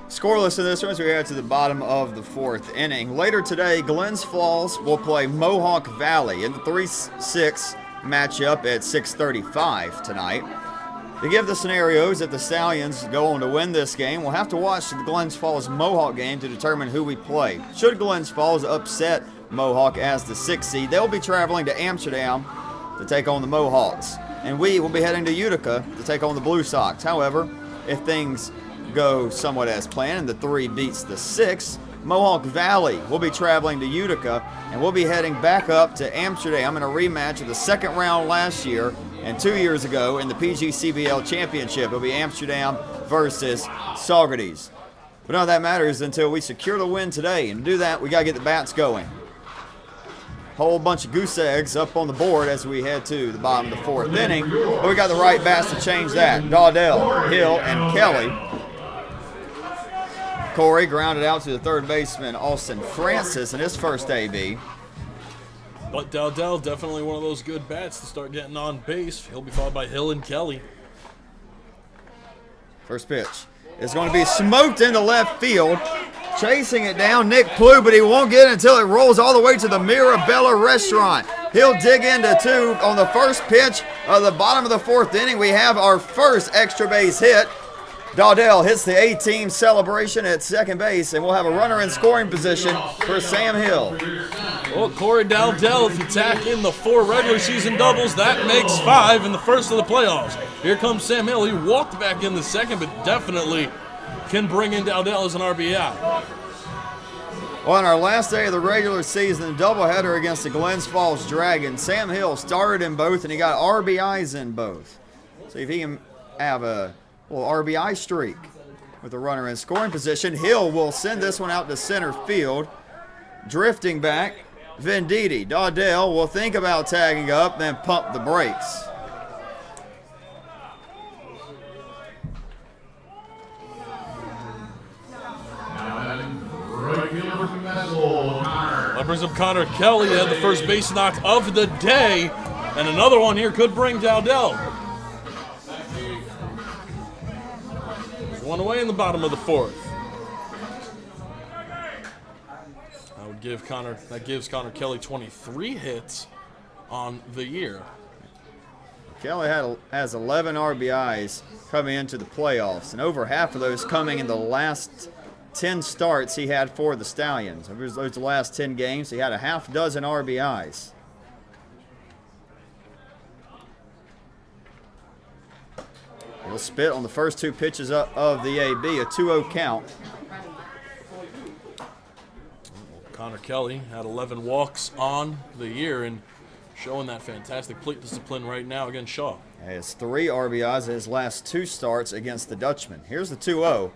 Scoreless in this one as we head to the bottom of the 4th inning. Later today, Glens Falls will play Mohawk Valley in the 3-6 matchup at 6:35 tonight. To give the scenarios that the Stallions go on to win this game, we'll have to watch the Glens Falls Mohawk game to determine who we play. Should Glens Falls upset Mohawk as the 6th seed, they'll be traveling to Amsterdam to take on the Mohawks. And we will be heading to Utica to take on the Blue Sox. However, if things go somewhat as planned and the 3 beats the 6, Mohawk Valley will be traveling to Utica, and we'll be heading back up to Amsterdam in a rematch of the 2nd round last year and 2 years ago in the PGCBL championship. It'll be Amsterdam versus Saugerties. But none of that matters until we secure the win today, and to do that, we got to get the bats going. Whole bunch of goose eggs up on the board as we head to the bottom of the 4th inning, but we got the right bats to change that. Dawdell, Hill, and Kelly. Corey grounded out to the 3rd baseman, Austin Francis, in his first AB. But Dowdell, definitely one of those good bats to start getting on base. He'll be followed by Hill and Kelly. First pitch is going to be smoked into left field. Chasing it down, Nick Plew, but he won't get it until it rolls all the way to the Mirabella restaurant. He'll dig into 2 on the first pitch of the bottom of the 4th inning. We have our first extra base hit. Dawdell hits the A-team celebration at second base, and we'll have a runner in scoring position for Sam Hill. Well, Corey Dowdell, if you tack in the 4 regular season doubles, that makes 5 in the first of the playoffs. Here comes Sam Hill. He walked back in the second, but definitely can bring in Dowdell as an RBI. Well, on our last day of the regular season, the doubleheader against the Glens Falls Dragons, Sam Hill started in both, and he got RBIs in both. See if he can have a little RBI streak with a runner in scoring position. Hill will send this one out to center field. Drifting back, Venditti. Dawdell will think about tagging up, then pump the brakes. That brings up Connor Kelly. He had the first base knock of the day. And another one here could bring Dowdell. There's one away in the bottom of the 4th. Now gives Connor Kelly 23 hits on the year. Kelly has 11 RBIs coming into the playoffs, and over half of those coming in the last 10 starts he had for the Stallions. Over those last 10 games, he had a half dozen RBIs. He'll spit on the first 2 pitches of the AB, a 2-0 count. Connor Kelly had 11 walks on the year and showing that fantastic plate discipline right now against Shaw. He has 3 RBIs in his last 2 starts against the Dutchmen. Here's the 2-0.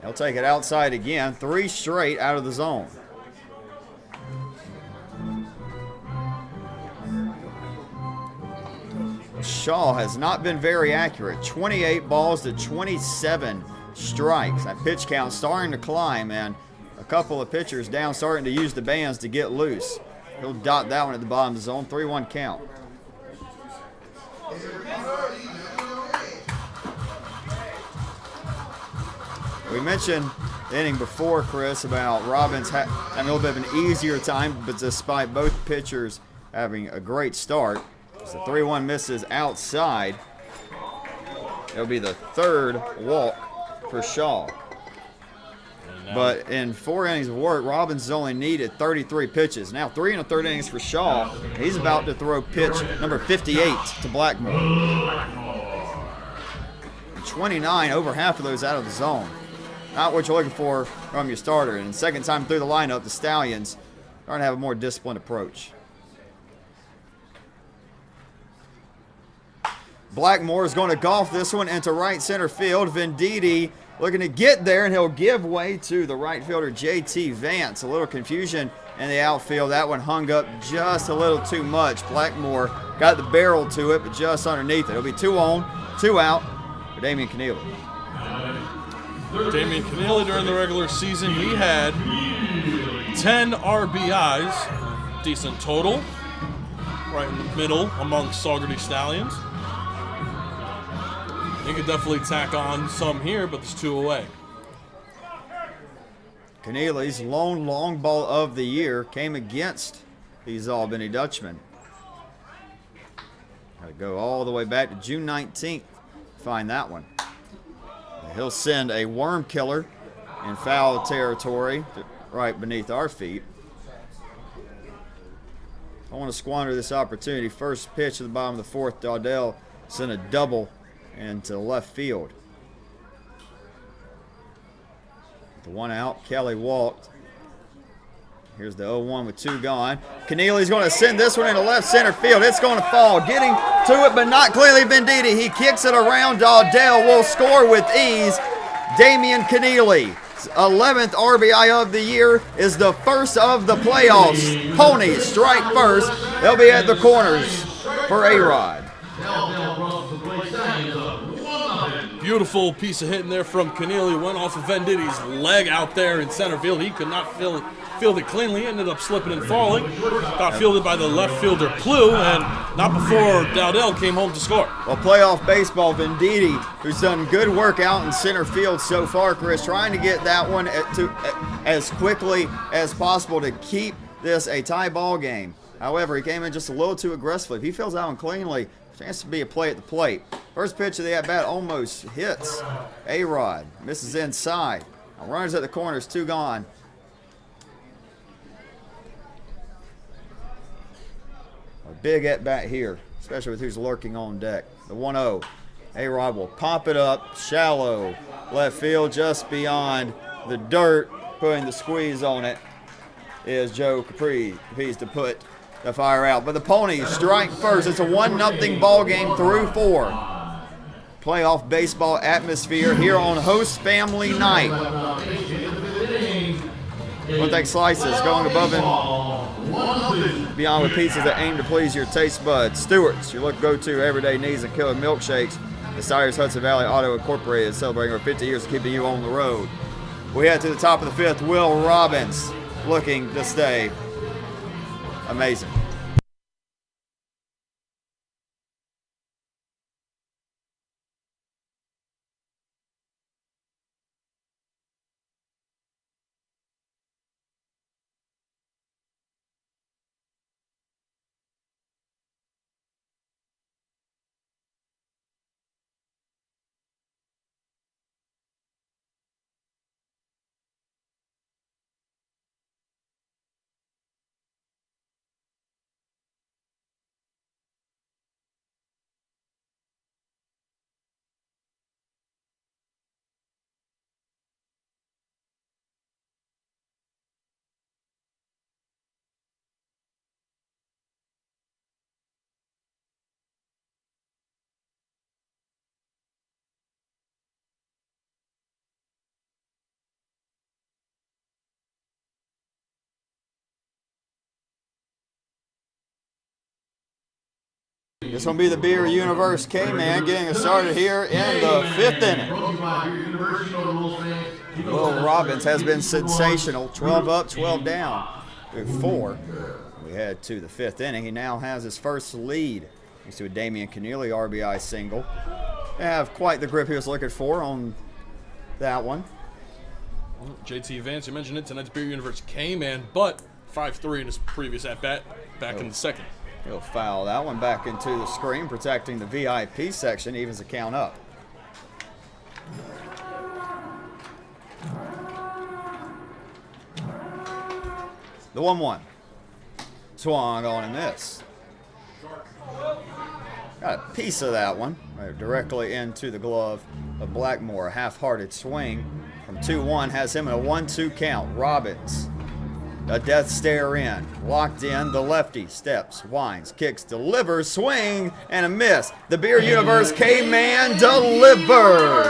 He'll take it outside again, 3 straight out of the zone. Shaw has not been very accurate. 28 balls to 27 strikes. That pitch count starting to climb, and a couple of pitchers down starting to use the bands to get loose. He'll dot that one at the bottom of the zone, 3-1 count. We mentioned the inning before, Chris, about Robbins having a little bit of an easier time, but despite both pitchers having a great start, as the 3-1 misses outside, it'll be the 3rd walk for Shaw. But in 4 innings of work, Robbins has only needed 33 pitches. Now 3 1/3 innings for Shaw. He's about to throw pitch number 58 to Blackmore. 29, over half of those out of the zone. Not what you're looking for from your starter. And second time through the lineup, the Stallions are going to have a more disciplined approach. Blackmore is going to golf this one into right center field. Venditti looking to get there, and he'll give way to the right fielder, J.T. Vance. A little confusion in the outfield. That one hung up just a little too much. Blackmore got the barrel to it, but just underneath it. It'll be 2 on, 2 out for Damian Keneally. Damian Keneally during the regular season, he had 10 RBIs, decent total, right in the middle amongst Saugerties Stallions. He could definitely tack on some here, but there's 2 away. Keneally's lone long ball of the year came against these Albany Dutchmen. Got to go all the way back to June 19th to find that one. He'll send a worm killer in foul territory right beneath our feet. I want to squander this opportunity. First pitch at the bottom of the 4th, Dowdell sent a double into left field. The 1 out, Kelly walked. Here's the 0-1 with 2 gone. Keneally's going to send this one into left center field. It's going to fall. Getting to it, but not cleanly. Venditti. He kicks it around. Dowdell will score with ease. Damian Keneally, 11th RBI of the year, is the first of the playoffs. Ponies strike first. They'll be at the corners for A-Rod. Beautiful piece of hitting there from Keneally. Went off of Venditti's leg out there in center field. He could not field it cleanly. Ended up slipping and falling. Got fielded by the left fielder, Plew, and not before Dowdell came home to score. Well, playoff baseball, Venditti, who's done good work out in center field so far, Chris, trying to get that one as quickly as possible to keep this a tie ball game. However, he came in just a little too aggressively. If he fills that one cleanly, chance to be a play at the plate. First pitch of the at-bat almost hits A-Rod. Misses inside. Now runners at the corners, 2 gone. A big at-bat here, especially with who's lurking on deck. The 1-0. A-Rod will pop it up, shallow. Left field just beyond the dirt. Putting the squeeze on it is Joe Caprice to put the fire out. But the Ponies strike first. It's a 1-0 ball game through 4. Playoff baseball atmosphere here on Host Family Night. One thing slices going above and beyond with pizzas that aim to please your taste buds. Stewart's, your go-to everyday needs and killer milkshakes. The Sires Hudson Valley Auto Incorporated, celebrating over 50 years of keeping you on the road. We head to the top of the 5th. Will Robbins looking to stay amazing. This will be the Beer Universe K-Man getting us started here in the 5th inning. Will Robbins has been sensational. 12 up, 12 down before we head to the 5th inning. He now has his first lead. You see with Damian Keneally, RBI single. They have quite the grip he was looking for on that one. JT Vance, you mentioned it, tonight's Beer Universe K-Man, but 5-3 in his previous at-bat back in the 2nd. He'll foul that one back into the screen, protecting the VIP section, evens the count up. The 1-1. Swung on and missed. Got a piece of that one right directly into the glove of Blackmore. A half-hearted swing from 2-1 has him in a 1-2 count. Robbins, a death stare in, locked in. The lefty steps, winds, kicks, delivers, swing and a miss. The Beer Universe K-Man delivers.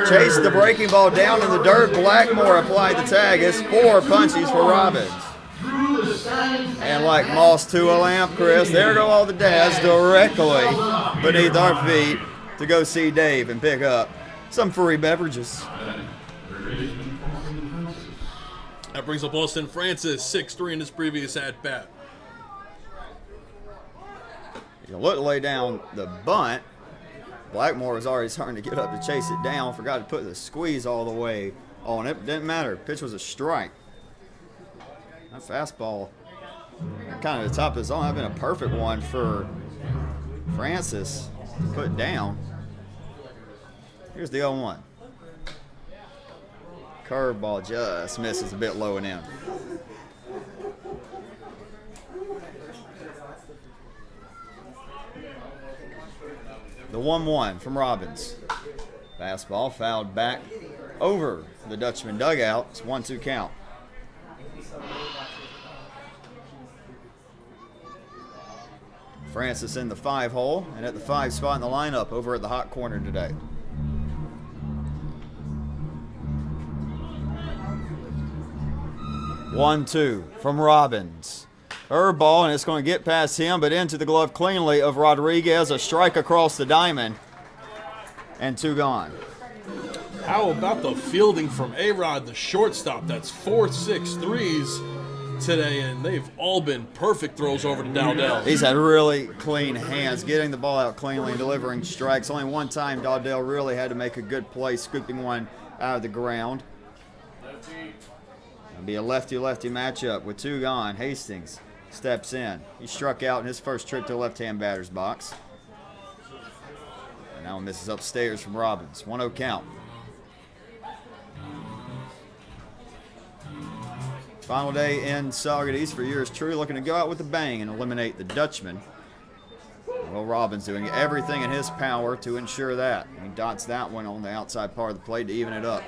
Chased the breaking ball down in the dirt. Blackmore applied the tag. It's 4 punchies for Robbins. And like moss to a lamp, Chris, there go all the dads directly beneath our feet to go see Dave and pick up some free beverages. That brings up Austin Francis, 6-3 in his previous at-bat. You look to lay down the bunt. Blackmore was already starting to get up to chase it down. Forgot to put the squeeze all the way on it. Didn't matter. Pitch was a strike. That fastball, kind of the top of his zone, had been a perfect one for Francis to put down. Here's the 0-1. Curveball just misses a bit low and in. The 1-1 from Robbins. Fastball fouled back over the Dutchman dugout. It's 1-2 count. Francis in the 5 hole and at the 5 spot in the lineup over at the hot corner today. One-two from Robbins. Curveball, and it's going to get past him, but into the glove cleanly of Rodriguez. A strike across the diamond, and 2 gone. How about the fielding from A-Rod, the shortstop? That's 4 6-3s today, and they've all been perfect throws over to Dowdell. He's had really clean hands, getting the ball out cleanly and delivering strikes. Only one time Dowdell really had to make a good play, scooping one out of the ground. It'll be a lefty-lefty matchup with 2 gone. Hastings steps in. He struck out in his first trip to the left-hand batter's box. And now misses upstairs from Robbins. 1-0 count. Final day in Saugerties for yours truly, looking to go out with a bang and eliminate the Dutchmen. Will Robbins doing everything in his power to ensure that. He dots that one on the outside part of the plate to even it up.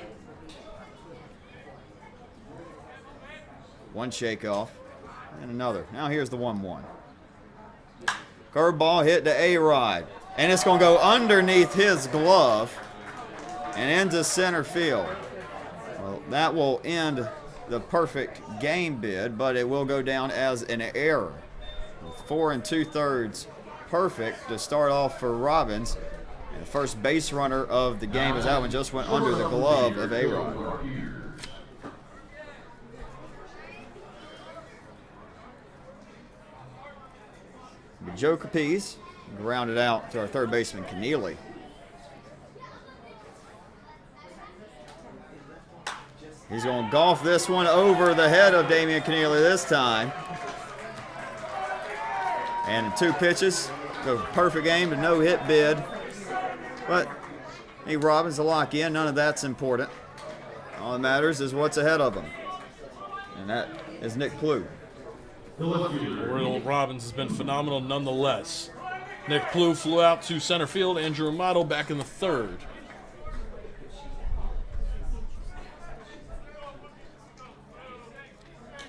1 shake off and another. Now here's the 1-1. Curveball hit to A-Rod, and it's going to go underneath his glove and into center field. Well, that will end the perfect game bid, but it will go down as an error. 4 2/3 perfect to start off for Robbins. And the first base runner of the game, as that one just went under the glove of A-Rod. Joe Capiz grounded out to our third baseman, Keneally. He's going to golf this one over the head of Damian Keneally this time. And in 2 pitches, the perfect game, but no hit bid. But hey, Robbins to lock in. None of that's important. All that matters is what's ahead of him. And that is Nick Plew. Will Robbins has been phenomenal nonetheless. Nick Plew flew out to center field. Andrew Amato back in the 3rd.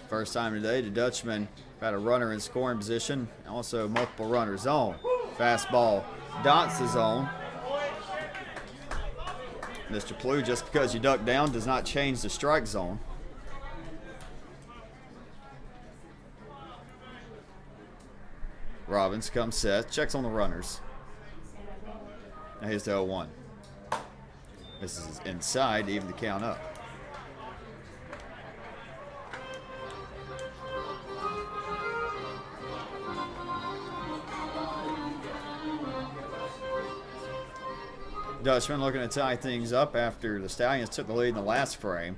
First time today, the Dutchmen got a runner in scoring position. Also multiple runners on. Fastball dots the zone. Mr. Plew, just because you duck down does not change the strike zone. Robbins comes set, checks on the runners. Now here's the 0-1. This is inside to even the count up. Dutchmen looking to tie things up after the Stallions took the lead in the last frame.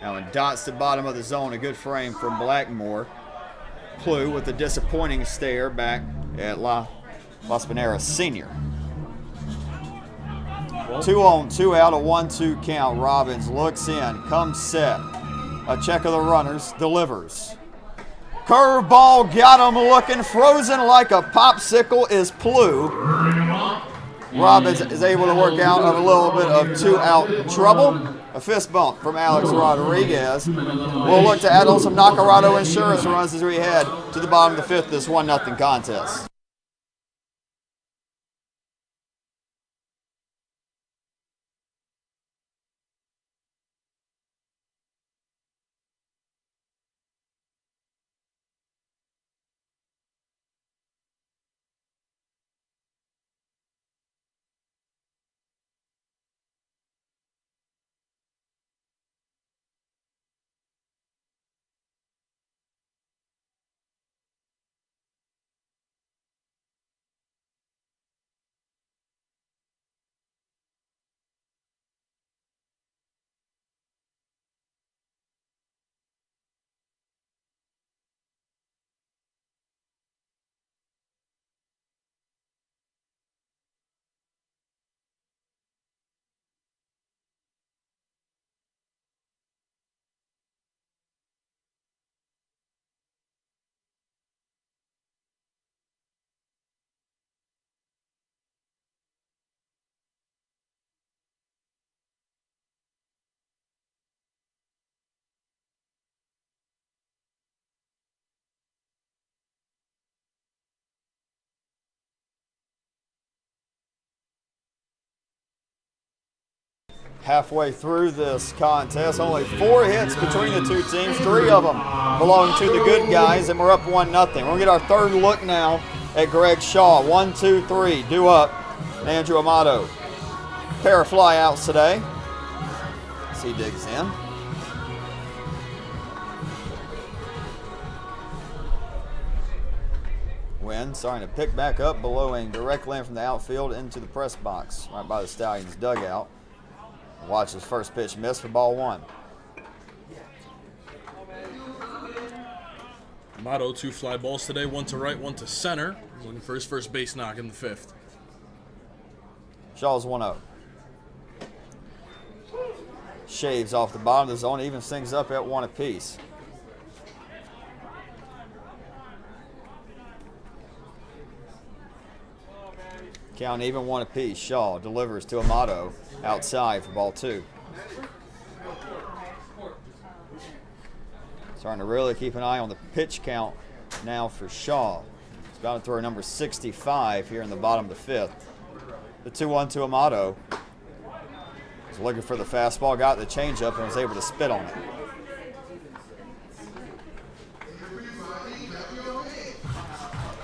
Now in dots to bottom of the zone, a good frame from Blackmore. Plew with a disappointing stare back at Las Veneras Senior. 2 on, 2 out, a 1-2 count. Robbins looks in, comes set. A check of the runners, delivers. Curveball got him looking, frozen like a popsicle is Plew. Robbins is able to work out a little bit of 2-out trouble. A fist bump from Alex Rodriguez. We'll look to add on some Nacarado insurance runs as we head to the bottom of the 5th, this 1-0 contest. Halfway through this contest, only 4 hits between the two teams, 3 of them belong to the good guys, and we're up 1-0. We're going to get our third look now at Greg Shaw. 1, 2, 3, due up. Andrew Amato. Pair of flyouts today. As he digs in. Wind starting to pick back up, blowing directly in from the outfield into the press box, right by the Stallions' dugout. Watch his first pitch miss for ball 1. Amato, 2 fly balls today, 1 to right, 1 to center. Looking for his first base knock in the 5th. Shaw's 1-0. Shaves off the bottom of the zone, evens things up at 1 apiece. Count even 1 apiece. Shaw delivers to Amato outside for ball 2. Starting to really keep an eye on the pitch count now for Shaw. He's about to throw number 65 here in the bottom of the 5th. The 2-1 to Amato. He's looking for the fastball, got the changeup, and was able to spit on it.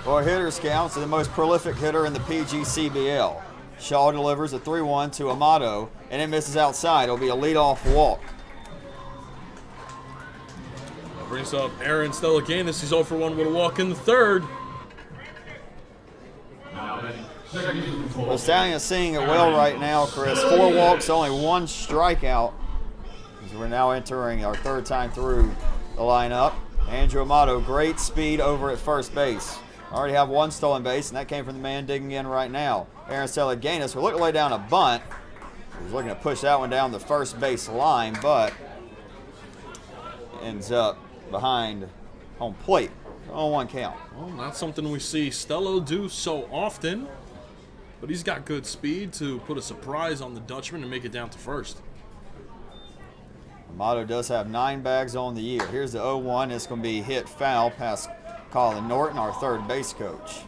For hitters counts, the most prolific hitter in the PGCBL. Shaw delivers a 3-1 to Amato, and it misses outside. It'll be a leadoff walk. That brings up Aaron Stellakanis. He's 0 for 1 with a walk in the 3rd. The Stallions seeing it well right now, Chris. 4 walks, only 1 strikeout. As we're now entering our 3rd time through the lineup. Andrew Amato, great speed over at first base. Already have 1 stolen base, and that came from the man digging in right now. Aaron Stellakanis, we're looking to lay down a bunt. He's looking to push that one down the first base line, but ends up behind home plate. 0-1 count. Well, not something we see Stello do so often, but he's got good speed to put a surprise on the Dutchman and make it down to first. Amato does have 9 bags on the year. Here's the 0-1. It's going to be hit foul past Colin Norton, our 3rd base coach.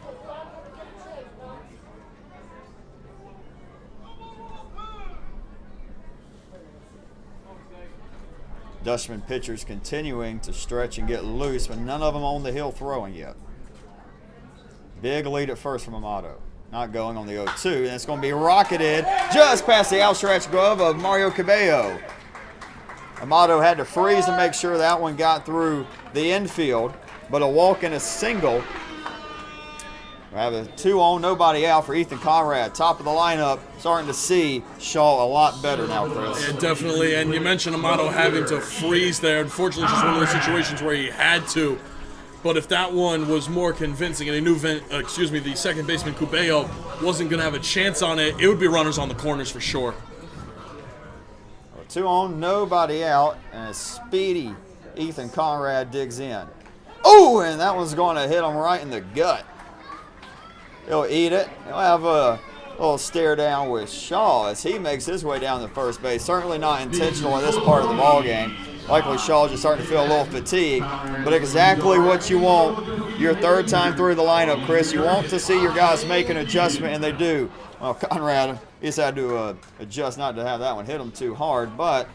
Dutchman pitchers continuing to stretch and get loose, but none of them on the hill throwing yet. Big lead at first from Amato. Not going on the 0-2, and it's going to be rocketed just past the outstretched glove of Mario Cabello. Amato had to freeze to make sure that one got through the infield, but a walk and a single. We have a 2-on, nobody out for Ethan Conrad. Top of the lineup, starting to see Shaw a lot better now, Chris. Yeah, definitely, and you mentioned Amato having to freeze there. Unfortunately, just one of those situations where he had to. But if that one was more convincing and he knew the second baseman Cabello wasn't going to have a chance on it, it would be runners on the corners for sure. 2-on, nobody out, and a speedy Ethan Conrad digs in. Oh, and that one's going to hit him right in the gut. He'll eat it. He'll have a little stare down with Shaw as he makes his way down to first base. Certainly not intentional in this part of the ball game. Likely Shaw just starting to feel a little fatigue, but exactly what you want your third time through the lineup, Chris. You want to see your guys make an adjustment, and they do. Well, Conrad, he just had to adjust not to have that one hit him too hard, but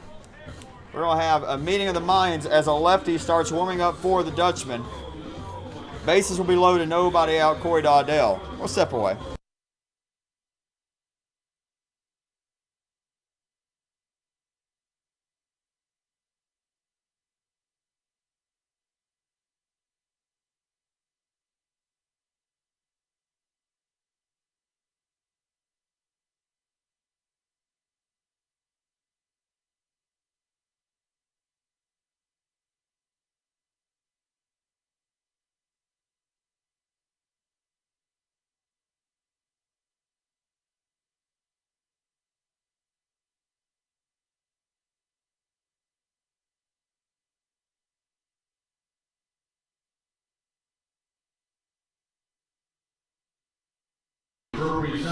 we're going to have a meeting of the minds as a lefty starts warming up for the Dutchmen. Bases will be loaded, nobody out. Corey Dowdell. We'll step away.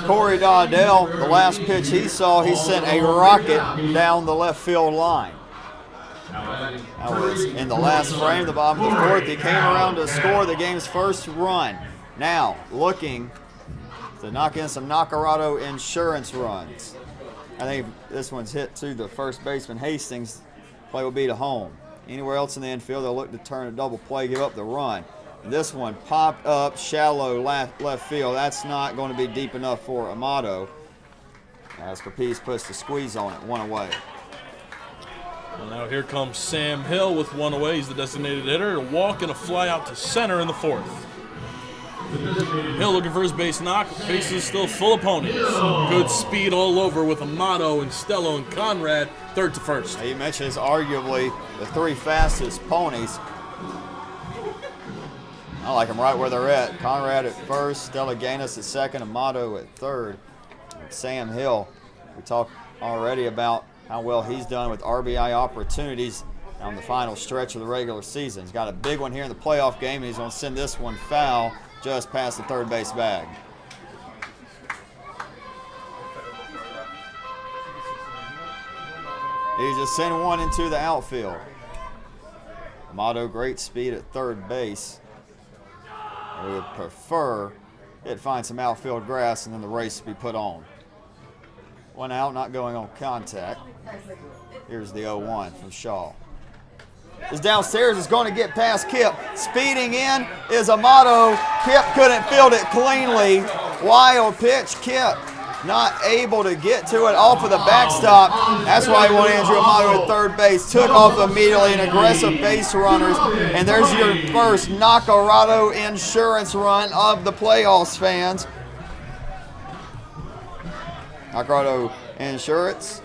Corey Dowdell, the last pitch he saw, he sent a rocket down the left field line. That was in the last frame, the bottom of the fourth. He came around to score the game's first run. Now, looking to knock in some Nacarado insurance runs. I think this one's hit to the first baseman, Hastings. Play will be to home. Anywhere else in the infield, they'll look to turn a double play, give up the run. This one popped up shallow left field. That's not going to be deep enough for Amato. As Capiz puts the squeeze on it, one away. Well, now here comes Sam Hill with one away. He's the designated hitter. A walk and a fly out to center in the fourth. Hill looking for his base knock. Base is still full of ponies. Good speed all over with Amato and Stello and Conrad third to first. You mentioned it's arguably the three fastest ponies. I like them right where they're at. Conrad at first, Stella Gaines at second, Amato at third. And Sam Hill, we talked already about how well he's done with RBI opportunities on the final stretch of the regular season. He's got a big one here in the playoff game, and he's going to send this one foul just past the third base bag. He just sent one into the outfield. Amato, great speed at third base. We would prefer it find some outfield grass and then the race be put on. One out, not going on contact. Here's the 0-1 from Shaw. Is downstairs, is going to get past Kip. Speeding in is Amato. Kip couldn't field it cleanly. Wild pitch, Kip not able to get to it off of the backstop. That's why he wanted Andrew Amato at third base. Took off immediately, an aggressive base runners. And there's your first Nacarado insurance run of the playoffs, fans. Nacarado Insurance.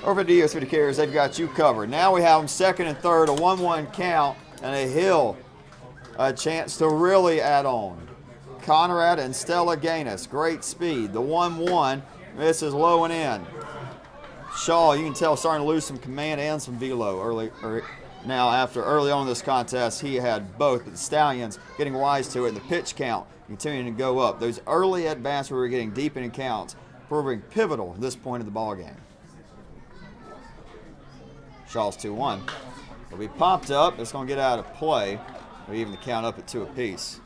Over 50 years, 50 carriers, they've got you covered. Now we have them second and third, a 1-1 count, and a Hill a chance to really add on. Conrad and Stella Gaines, great speed. The 1-1 misses low and in. Shaw, you can tell, starting to lose some command and some velo early on in this contest. He had both, but the Stallions getting wise to it, and the pitch count continuing to go up. Those early at-bats where we're getting deep in counts, proving pivotal at this point of the ball game. Shaw's 2-1. It'll be popped up. It's going to get out of play. We'll even the count up at 2 apiece.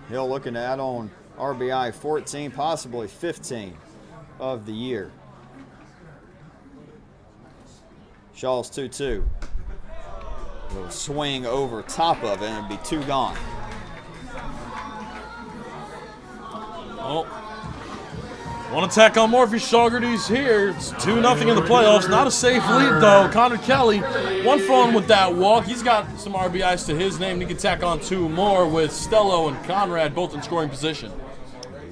Hill looking to add on RBI 14, possibly 15 of the year. Shaw's 2-2. Little swing over top of it, and it'd be 2 gone. Well, want to tack on more for Saugerties here. It's 2-0 in the playoffs. Not a safe lead, though. Connor Kelly, 1 for 1 with that walk. He's got some RBIs to his name. He can tack on 2 more with Stello and Conrad both in scoring position.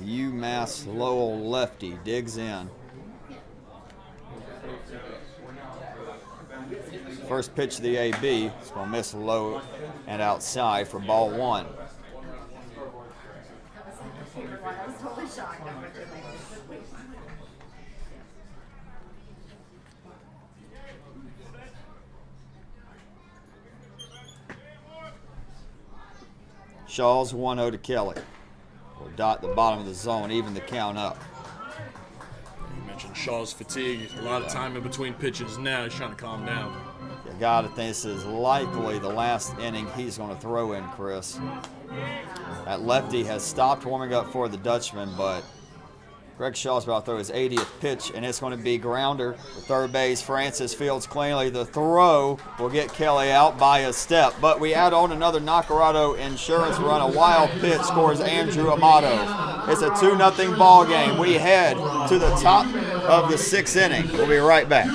UMass Lowell lefty digs in. First pitch of the AB. It's going to miss low and outside for ball 1. I was totally shocked. Shaw's 1-0 to Kelly. Will dot the bottom of the zone, even the count up. You mentioned Shaw's fatigue. A lot of time in between pitches now. He's trying to calm down. You got to think this is likely the last inning he's going to throw in, Chris. That lefty has stopped warming up for the Dutchmen, but Greg Shaw's about to throw his 80th pitch, and it's going to be grounder to third base. Francis fields cleanly. The throw will get Kelly out by a step, but we add on another Nacarado Insurance run. A wild pitch scores Andrew Amato. It's a 2-0 ball game. We head to the top of the 6th inning. We'll be right back.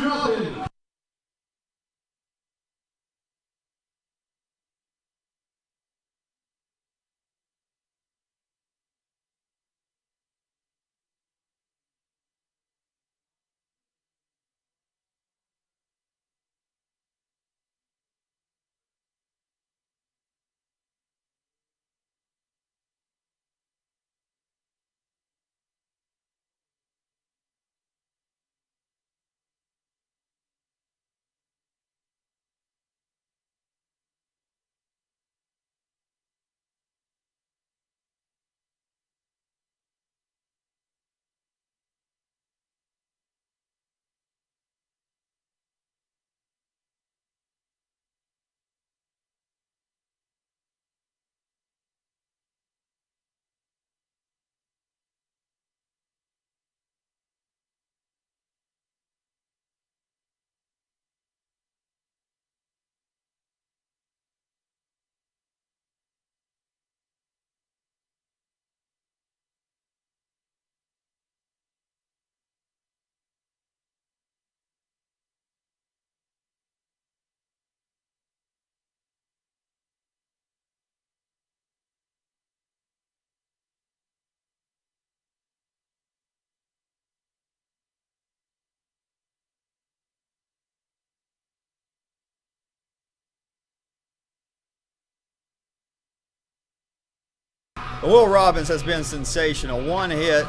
Will Robbins has been sensational. 1 hit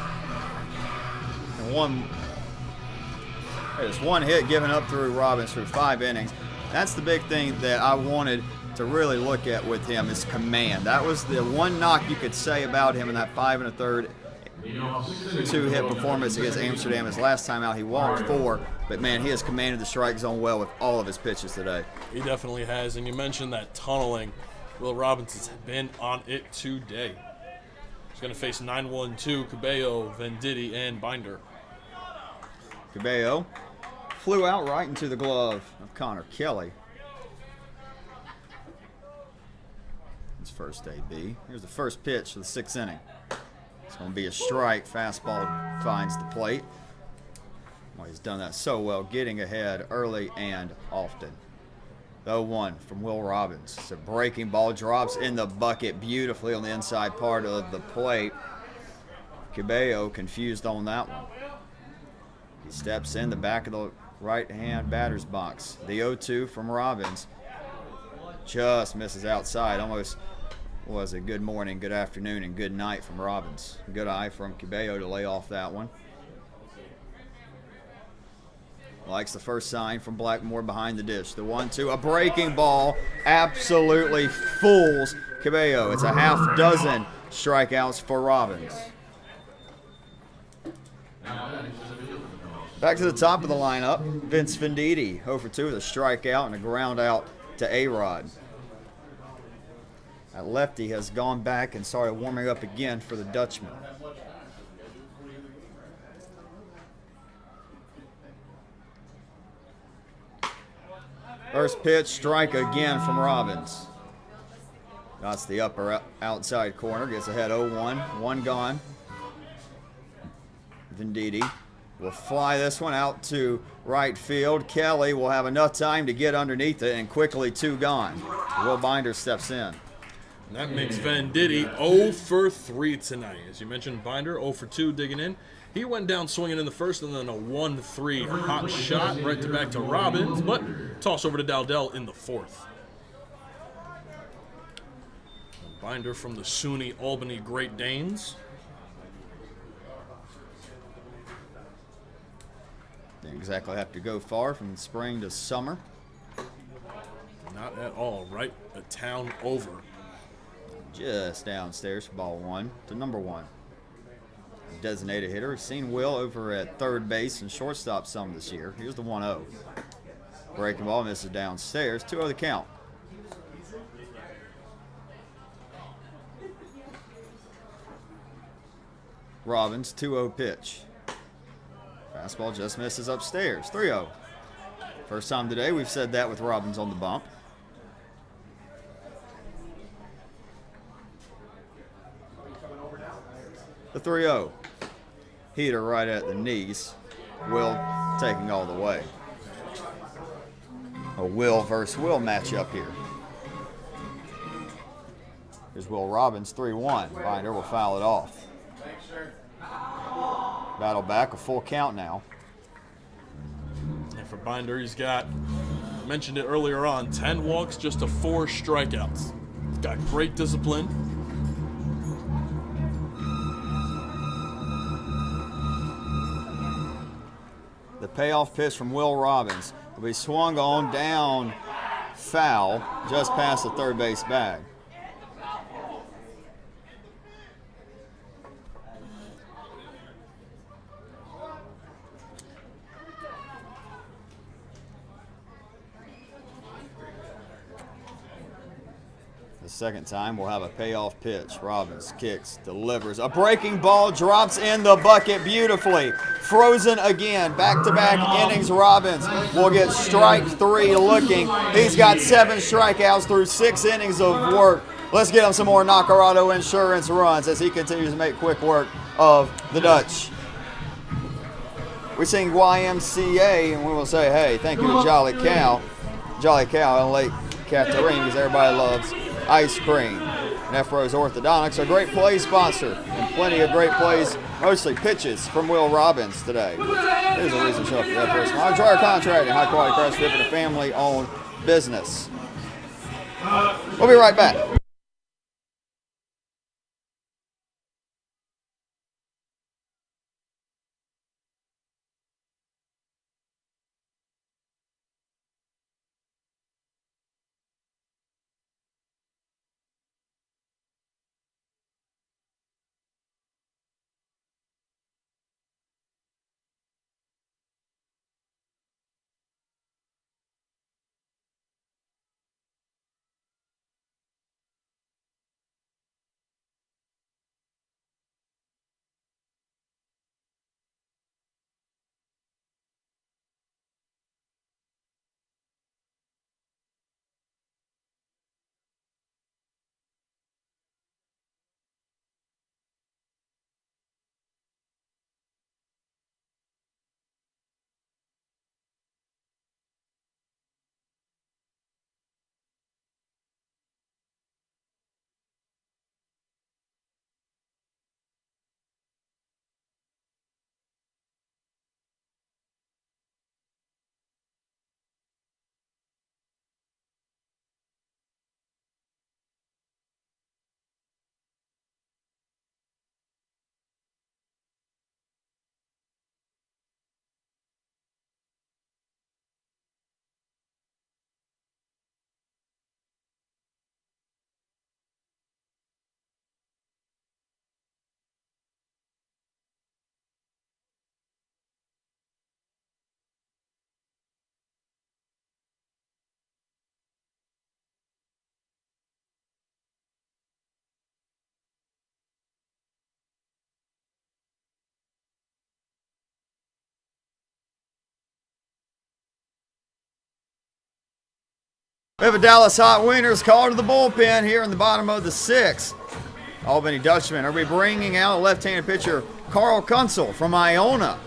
and one hit given up through Robbins through 5 innings. That's the big thing that I wanted to really look at with him is command. That was the one knock you could say about him in that 5 1/3 2-hit performance against Amsterdam. His last time out, he walked 4, but man, he has commanded the strike zone well with all of his pitches today. He definitely has, and you mentioned that tunneling. Will Robbins has been on it today. He's going to face 9-1-2, Cabello, Venditti, and Binder. Cabello flew out right into the glove of Connor Kelly. His first AB. Here's the first pitch of the 6th inning. It's going to be a strike. Fastball finds the plate. Well, he's done that so well, getting ahead early and often. The 0-1 from Will Robbins. It's a breaking ball, drops in the bucket beautifully on the inside part of the plate. Cabello confused on that one. He steps in the back of the right-hand batter's box. The 0-2 from Robbins just misses outside. Almost was a good morning, good afternoon, and good night from Robbins. Good eye from Cabello to lay off that one. Likes the first sign from Blackmore behind the dish. The 1-2, a breaking ball, absolutely fools Cabello. It's a half dozen strikeouts for Robbins. Back to the top of the lineup, Vince Venditti, 0 for 2 with a strikeout and a ground out to A-Rod. That lefty has gone back and started warming up again for the Dutchmen. First pitch, strike again from Robbins. That's the upper outside corner. Gets ahead 0-1. One gone. Venditti will fly this one out to right field. Kelly will have enough time to get underneath it, and quickly 2 gone. Will Binder steps in. And that makes Venditti 0 for 3 tonight. As you mentioned, Binder 0 for 2 digging in. He went down swinging in the first, and then a 1-3 hot shot right to back to Robbins, but toss over to Dowdell in the 4th. Binder from the SUNY Albany Great Danes. Didn't exactly have to go far from spring to summer. Not at all, right? A town over. Just downstairs, ball 1 to number 1. Designated hitter. We've seen Will over at third base and shortstop some this year. Here's the 1-0. Breaking ball misses downstairs. 2-0 the count. Robbins, 2-0 pitch. Fastball just misses upstairs. 3-0. First time today we've said that with Robbins on the bump. The 3-0. Heater right at the knees. Will taking all the way. A Will versus Will matchup here. Here's Will Robbins, 3-1. Binder will foul it off. Battle back, a full count now. And for Binder, he's got, I mentioned it earlier on, 10 walks, just to 4 strikeouts. He's got great discipline. The payoff pitch from Will Robbins will be swung on down foul just past the third base bag. The second time we'll have a payoff pitch. Robbins kicks, delivers. A breaking ball drops in the bucket beautifully. Frozen again. Back-to-back innings. Robbins will get strike 3 looking. He's got 7 strikeouts through 6 innings of work. Let's get him some more Nacarado Insurance runs as he continues to make quick work of the Dutch. We sing YMCA and we will say, hey, thank you to Jolly Cow. Jolly Cow and Lake Catherine, because everybody loves ice cream. Nephros Orthodontics, a great play sponsor, and plenty of great plays, mostly pitches from Will Robbins today. There's a reason to show up for that first one. Dryer Contracting, high quality craft shipping, a family owned business. We'll be right back. We have a Dallas Hot Wieners call to the bullpen here in the bottom of the 6th. Albany Dutchmen are bringing out left-handed pitcher Carl Kunzel from Iona.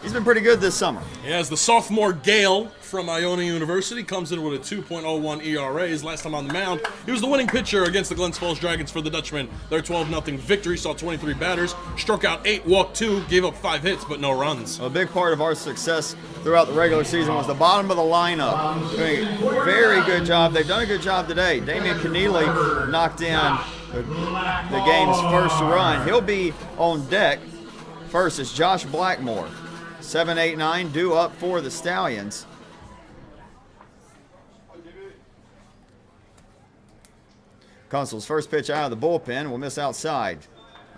He's been pretty good this summer. He has the sophomore Gale from Iona University, comes in with a 2.01 ERA. His last time on the mound, he was the winning pitcher against the Glens Falls Dragons for the Dutchmen. Their 12-0 victory saw 23 batters, struck out 8, walked 2, gave up 5 hits, but no runs. A big part of our success throughout the regular season was the bottom of the lineup. Doing a very good job. They've done a good job today. Damian Keneally knocked in the game's first run. He'll be on deck. First is Josh Blackmore. 7, 8, 9 due up for the Stallions. Kunzel's first pitch out of the bullpen will miss outside.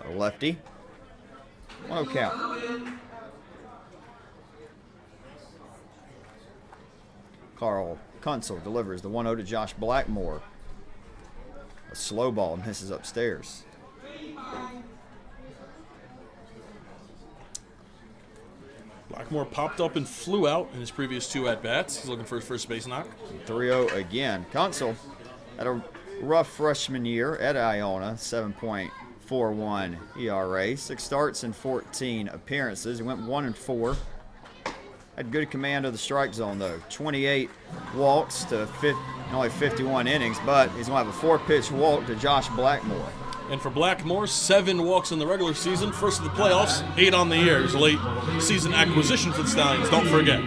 A lefty. 1-0 count. Carl Kunzel delivers the 1-0 to Josh Blackmore. A slow ball misses upstairs. Blackmore popped up and flew out in his previous 2 at-bats. He's looking for his first base knock. 3-0 again. Kunzel had a rough freshman year at Iona, 7.41 ERA, 6 starts and 14 appearances. He went 1-4. Had good command of the strike zone, though. 28 walks to only 51 innings, but he's going to have a 4-pitch walk to Josh Blackmore. And for Blackmore, 7 walks in the regular season, first of the playoffs, 8 on the year. He was a late season acquisition for the Stallions, don't forget.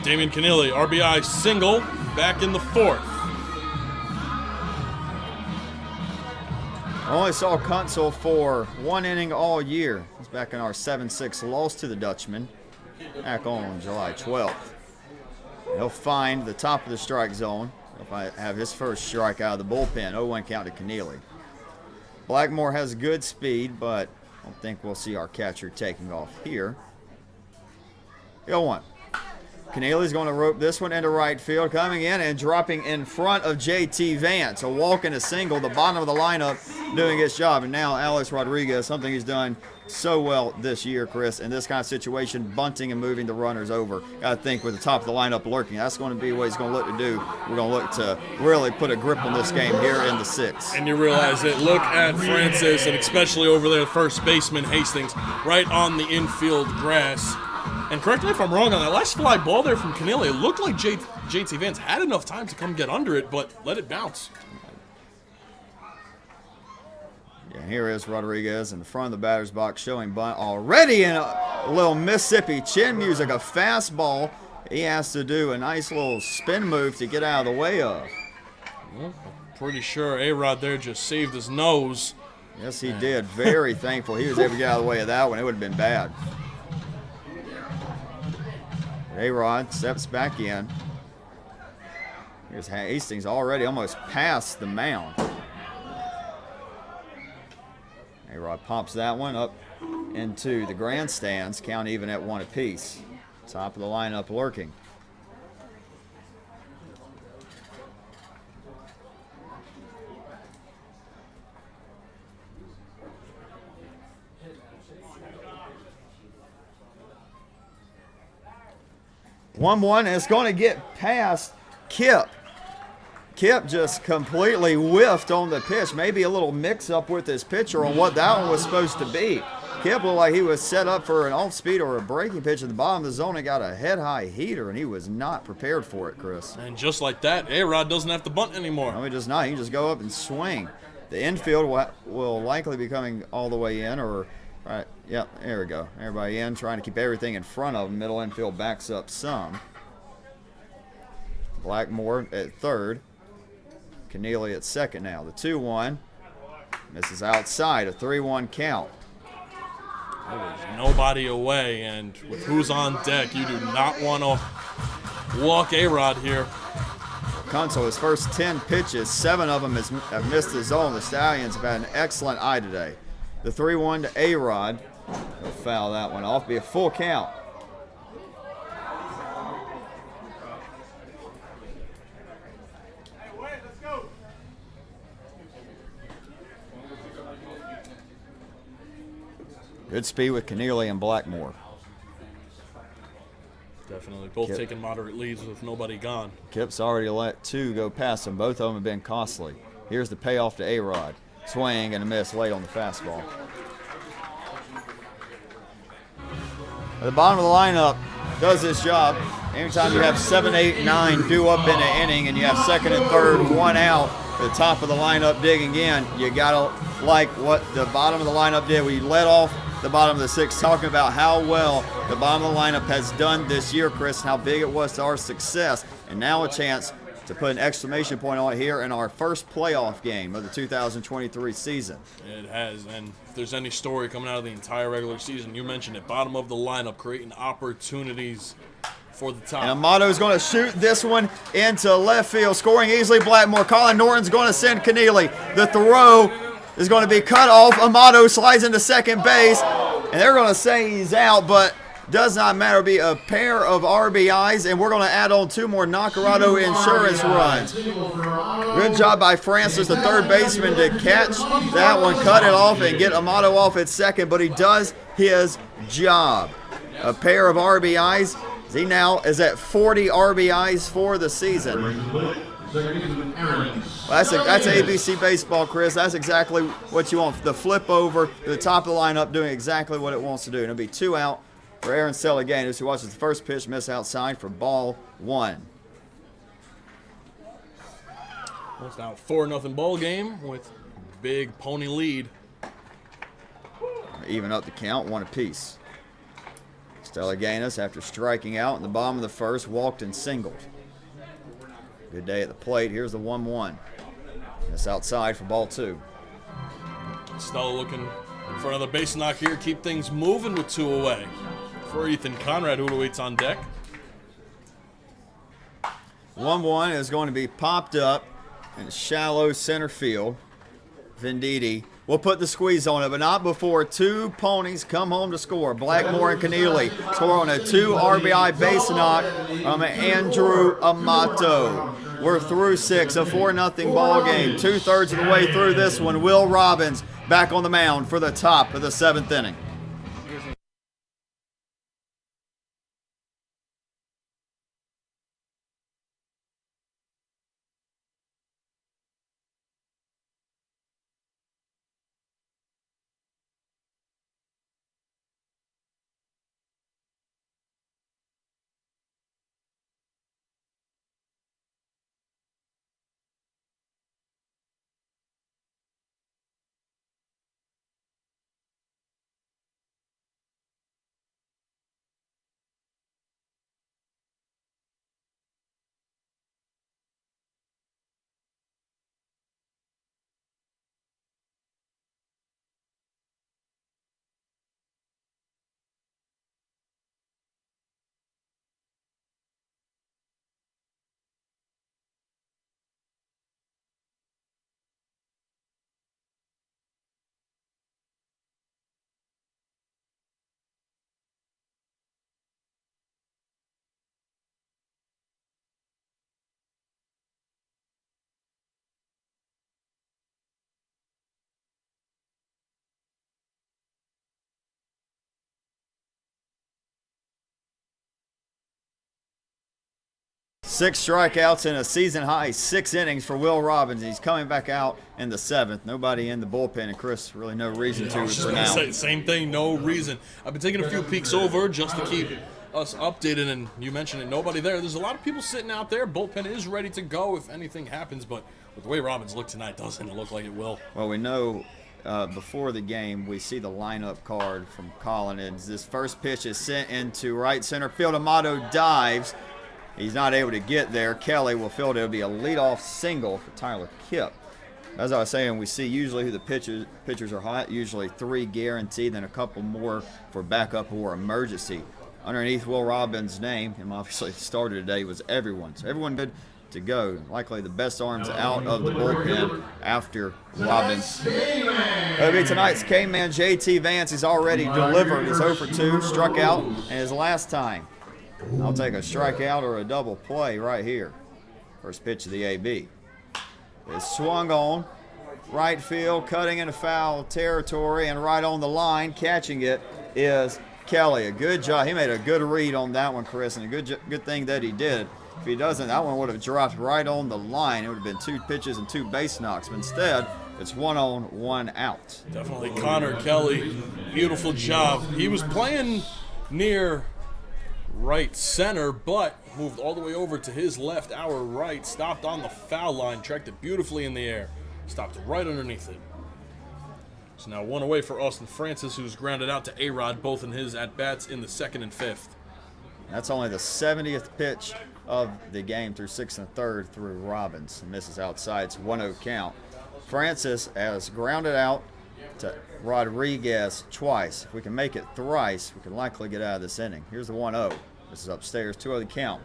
Damian Keneally, RBI single, back in the 4th. Only saw Kunzel for 1 inning all year. He's back in our 7-6 loss to the Dutchmen, back on July 12th. He'll find the top of the strike zone. He'll have his first strike out of the bullpen. 0-1 count to Keneally. Blackmore has good speed, but I don't think we'll see our catcher taking off here. 0-1. Keneally's going to rope this one into right field, coming in and dropping in front of JT Vance. A walk and a single, the bottom of the lineup doing its job. And now Alex Rodriguez, something he's done so well this year, Chris, in this kind of situation, bunting and moving the runners over. Got to think with the top of the lineup lurking, that's going to be what he's going to look to do. We're going to look to really put a grip on this game here in the 6th. And you realize it. Look at Francis, and especially over there, first baseman Hastings, right on the infield grass. And correct me if I'm wrong on that last fly ball there from Keneally. It looked like JT Vance had enough time to come get under it, but let it bounce. Yeah, here is Rodriguez in the front of the batter's box, showing bunt already in a little Mississippi chin music, a fastball. He has to do a nice little spin move to get out of the way of. Well, pretty sure A-Rod there just saved his nose. Yes, he did. Very thankful he was able to get out of the way of that one. It would have been bad. A-Rod steps back in. Here's Hastings already almost past the mound. A-Rod pops that one up into the grandstands, count even at 1 apiece. Top of the lineup lurking. One is going to get past Kip. Kip just completely whiffed on the pitch. Maybe a little mix-up with his pitcher on what that one was supposed to be. Kip looked like he was set up for an off-speed or a breaking pitch at the bottom of the zone and got a head-high heater, and he was not prepared for it, Chris. And just like that, A-Rod doesn't have to bunt anymore. No, he does not. He can just go up and swing. The infield will likely be coming all the way in, or right, yep, there we go. Everybody in, trying to keep everything in front of him. Middle infield backs up some. Blackmore at third. Keneally at second now. The 2-1 misses outside, a 3-1 count. There's nobody away, and with who's on deck, you do not want to walk A-Rod here. Kunzel, his first 10 pitches, 7 of them have missed the zone. The Stallions have had an excellent eye today. The 3-1 to A-Rod. He'll foul that one off. Be a full count. Good speed with Keneally and Blackmore. Definitely. Both taking moderate leads with nobody gone. Kip's already let 2 go past him. Both of them have been costly. Here's the payoff to A-Rod. Swing and a miss late on the fastball. At the bottom of the lineup does this job. Anytime you have 7, 8, 9 due up in an inning and you have second and third, 1 out, the top of the lineup digging in, you got to like what the bottom of the lineup did. We led off the bottom of the 6th, talking about how well the bottom of the lineup has done this year, Chris, and how big it was to our success. And now a chance to put an exclamation point on it here in our first playoff game of the 2023 season. It has, and if there's any story coming out of the entire regular season, you mentioned it, bottom of the lineup, creating opportunities for the top. And Amato's going to shoot this one into left field, scoring easily Blackmore. Colin Norton's going to send Keneally. The throw is going to be cut off. Amato slides into second base, and they're going to say he's out, but does not matter. It'll be a pair of RBIs, and we're going to add on 2 more Nacarado insurance runs. Good job by Francis, the third baseman, to catch that one, cut it off, and get Amato off at second, but he does his job. A pair of RBIs. He now is at 40 RBIs for the season. Well, that's ABC baseball, Chris. That's exactly what you want. The flip over to the top of the lineup doing exactly what it wants to do. And it'll be 2 out for Aaron Seliganis, who watches the first pitch miss outside for ball 1. Well, it's now 4-0 ball game with big Pony lead. Even up the count, 1 apiece. Stelaganis, after striking out in the bottom of the first, walked and singled. Good day at the plate. Here's the 1-1. That's outside for ball 2. Stella looking for another base knock here. Keep things moving with 2 away. For Ethan Conrad, who waits on deck. 1-1 is going to be popped up in shallow center field. Venditti will put the squeeze on it, but not before 2 ponies come home to score. Blackmore and Keneally score on a 2 RBI base knock from Andrew Amato. We're through 6, a 4-0 ball game. 2/3 of the way through this one. Will Robbins back on the mound for the top of the 7th inning. Six strikeouts in a season-high 6 innings for Will Robbins. He's coming back out in the 7th. Nobody in the bullpen, and Chris, really no reason to for now. Same thing, no reason. I've been taking a few peeks over just to keep us updated, and you mentioned it, nobody there. There's a lot of people sitting out there. Bullpen is ready to go if anything happens, but with the way Robbins looked tonight, doesn't it look like it will? Well, we know before the game, we see the lineup card from Colin, and this first pitch is sent into right center field. Amato dives. He's not able to get there. Kelly will field it. It'll be a leadoff single for Tyler Kipp. As I was saying, we see usually who the pitchers are hot, usually 3 guaranteed, then a couple more for backup or emergency. Underneath Will Robbins' name, him obviously started today, was everyone. So everyone good to go. Likely the best arms out of the bullpen after Robbins. It'll be tonight's K-Man, JT Vance. He's already delivered. He's 0 for 2, struck out, and his last time. I'll take a strikeout or a double play right here. First pitch of the AB. It's swung on. Right field, cutting into foul territory, and right on the line, catching it is Kelly, a good job. He made a good read on that one, Chris, and a good thing that he did. If he doesn't, that one would have dropped right on the line. It would have been 2 pitches and 2 base knocks. But instead, it's 1 on, 1 out. Definitely Connor Kelly. Beautiful job. He was playing near right center, but moved all the way over to his left, our right, stopped on the foul line, tracked it beautifully in the air, stopped right underneath it. So now 1 away for Austin Francis, who's grounded out to A-Rod, both in his at-bats in the 2nd and 5th. That's only the 70th pitch of the game through 6 1/3 through Robbins. Misses outside. It's 1-0 count. Francis has grounded out to Rodriguez twice. If we can make it thrice, we can likely get out of this inning. Here's the 1-0. This is upstairs. 2-0 the count.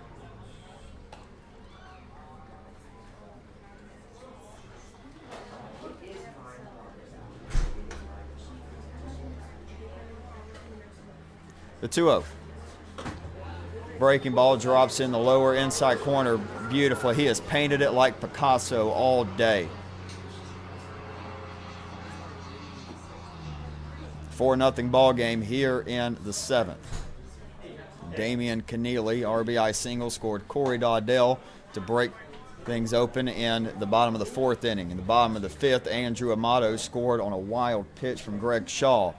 The 2-0. Breaking ball drops in the lower inside corner beautifully. He has painted it like Picasso all day. 4-0 ball game here in the 7th. Damian Keneally, RBI single, scored Corey Dowdell to break things open in the bottom of the 4th inning. In the bottom of the 5th, Andrew Amato scored on a wild pitch from Greg Shaw.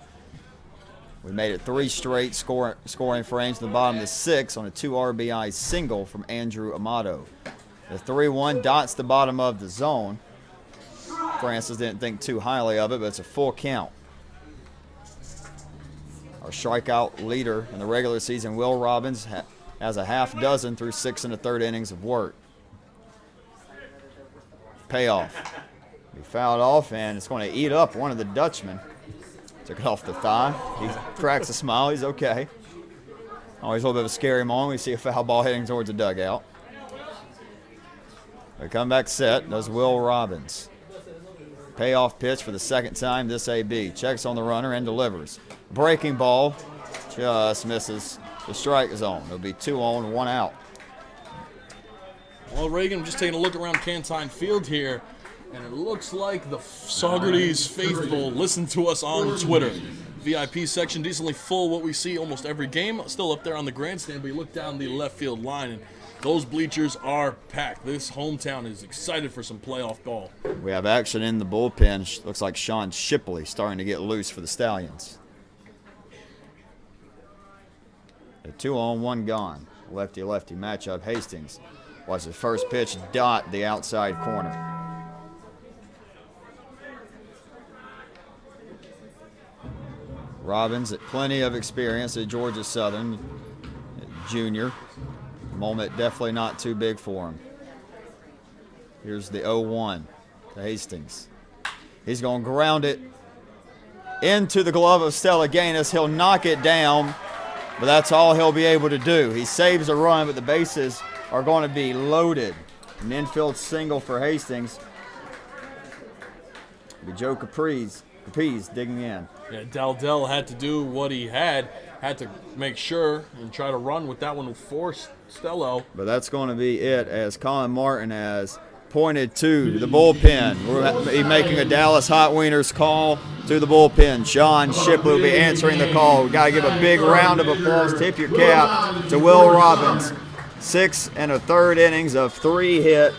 We made it 3 straight scoring frames in the bottom of the 6th on a 2 RBI single from Andrew Amato. The 3-1 dots the bottom of the zone. Francis didn't think too highly of it, but it's a full count. Our strikeout leader in the regular season, Will Robbins, has a half dozen through 6 1/3 innings of work. Payoff. He fouled off, and it's going to eat up one of the Dutchmen. Took it off the thigh. He cracks a smile. He's okay. Always a little bit of a scary moment. We see a foul ball heading towards the dugout. They come back set. Does Will Robbins. Payoff pitch for the 2nd time this AB. Checks on the runner and delivers. Breaking ball just misses the strike zone. It'll be 2 on, 1 out. Well, Reagan, I'm just taking a look around Cantine Field here, and it looks like the Saugerties faithful listen to us on Twitter. VIP section decently full, what we see almost every game. Still up there on the grandstand, but you look down the left field line, and those bleachers are packed. This hometown is excited for some playoff ball. We have action in the bullpen. Looks like Sean Shipley starting to get loose for the Stallions. A 2 on, 1 gone. Lefty-lefty matchup. Hastings watch the first pitch dot the outside corner. Robbins, at plenty of experience at Georgia Southern, junior. Moment definitely not too big for him. Here's the 0-1 to Hastings. He's going to ground it into the glove of Stella Gaines. He'll knock it down, but that's all he'll be able to do. He saves a run, but the bases are going to be loaded. An infield single for Hastings. It'll be Joe Capriz digging in. Yeah, Dowdell had to do what he had to make sure and try to run with that one for Stello. But that's going to be it, as Colin Martin has pointed to the bullpen. We'll be making a Dallas Hot Wieners call to the bullpen. Sean Shipley will be answering the call. We've got to give a big round of applause. Tip your cap to Will Robbins. 6 1/3 innings of 3 hit,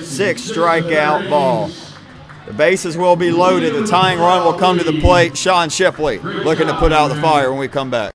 6 strikeout ball. The bases will be loaded. The tying run will come to the plate. Sean Shipley looking to put out the fire when we come back.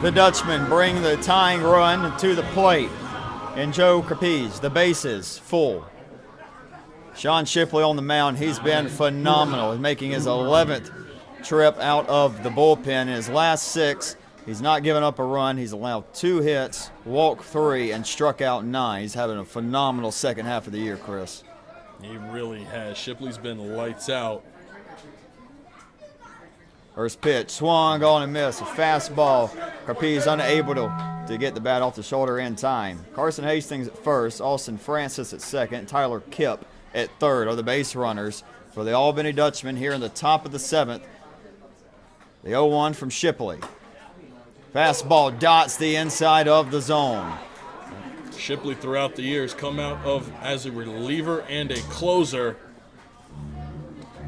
The Dutchmen bring the tying run to the plate. And Joe Capiz, the bases full. Sean Shipley on the mound. He's been phenomenal. He's making his 11th trip out of the bullpen. In his last 6, he's not given up a run. He's allowed 2 hits, walked 3, and struck out 9. He's having a phenomenal second half of the year, Chris. He really has. Shipley's been lights out. First pitch, swung on and missed. A fastball. Capiz unable to get the bat off the shoulder in time. Carson Hastings at first, Austin Francis at second, Tyler Kipp at third are the base runners for the Albany Dutchmen here in the top of the 7th. The 0-1 from Shipley. Fastball dots the inside of the zone. Shipley throughout the years come out of as a reliever and a closer.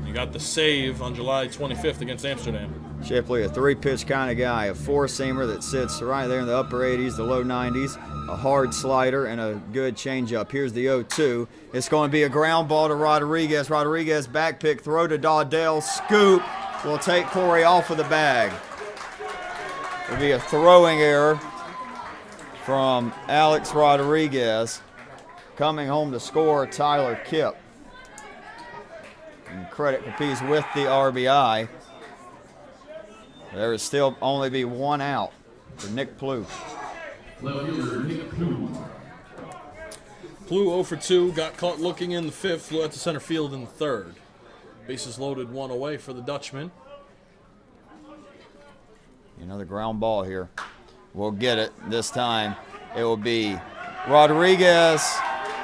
You got the save on July 25th against Amsterdam. Shipley, a 3-pitch kind of guy, a 4-seamer that sits right there in the upper 80s, the low 90s, a hard slider, and a good changeup. Here's the 0-2. It's going to be a ground ball to Rodriguez. Rodriguez back pick, throw to Dawdell, scoop. Will take Corey off of the bag. It'll be a throwing error from Alex Rodriguez. Coming home to score, Tyler Kipp. And credit Capiz with the RBI. There will still only be 1 out for Nick Plew. Left fielder Nick Plew. Plew 0 for 2, got caught looking in the 5th, flew out to center field in the 3rd. Bases loaded, 1 away for the Dutchman. Another ground ball here. We'll get it this time. It will be Rodriguez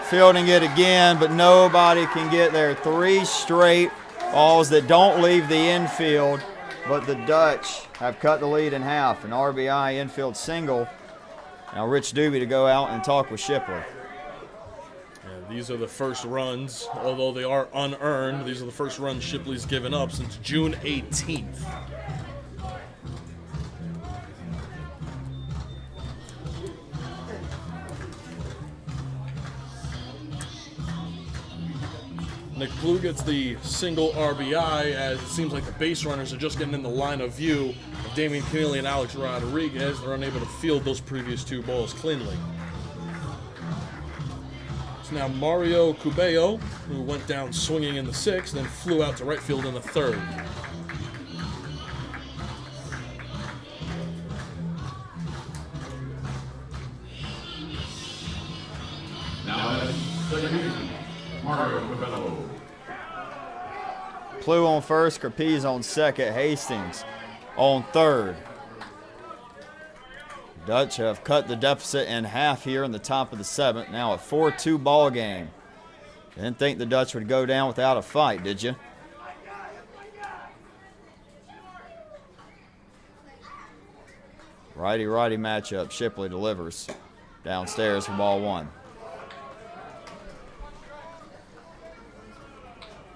fielding it again, but nobody can get there. 3 straight balls that don't leave the infield, but the Dutch have cut the lead in half. An RBI infield single. Now Rich Doobie to go out and talk with Shipley. These are the first runs, although they are unearned. These are the first runs Shipley's given up since June 18th. Nick Plew gets the single RBI as it seems like the base runners are just getting in the line of view of Damian Keneally and Alex Rodriguez. They're unable to field those previous 2 balls cleanly. Now Mario Cubello, who went down swinging in the 6th, then flew out to right field in the 3rd. Now at second base, Mario Cubello. Plew on first, Capiz on second, Hastings on third. Dutch have cut the deficit in half here in the top of the 7th. Now a 4-2 ball game. Didn't think the Dutch would go down without a fight, did you? Righty-righty matchup. Shipley delivers downstairs for ball 1.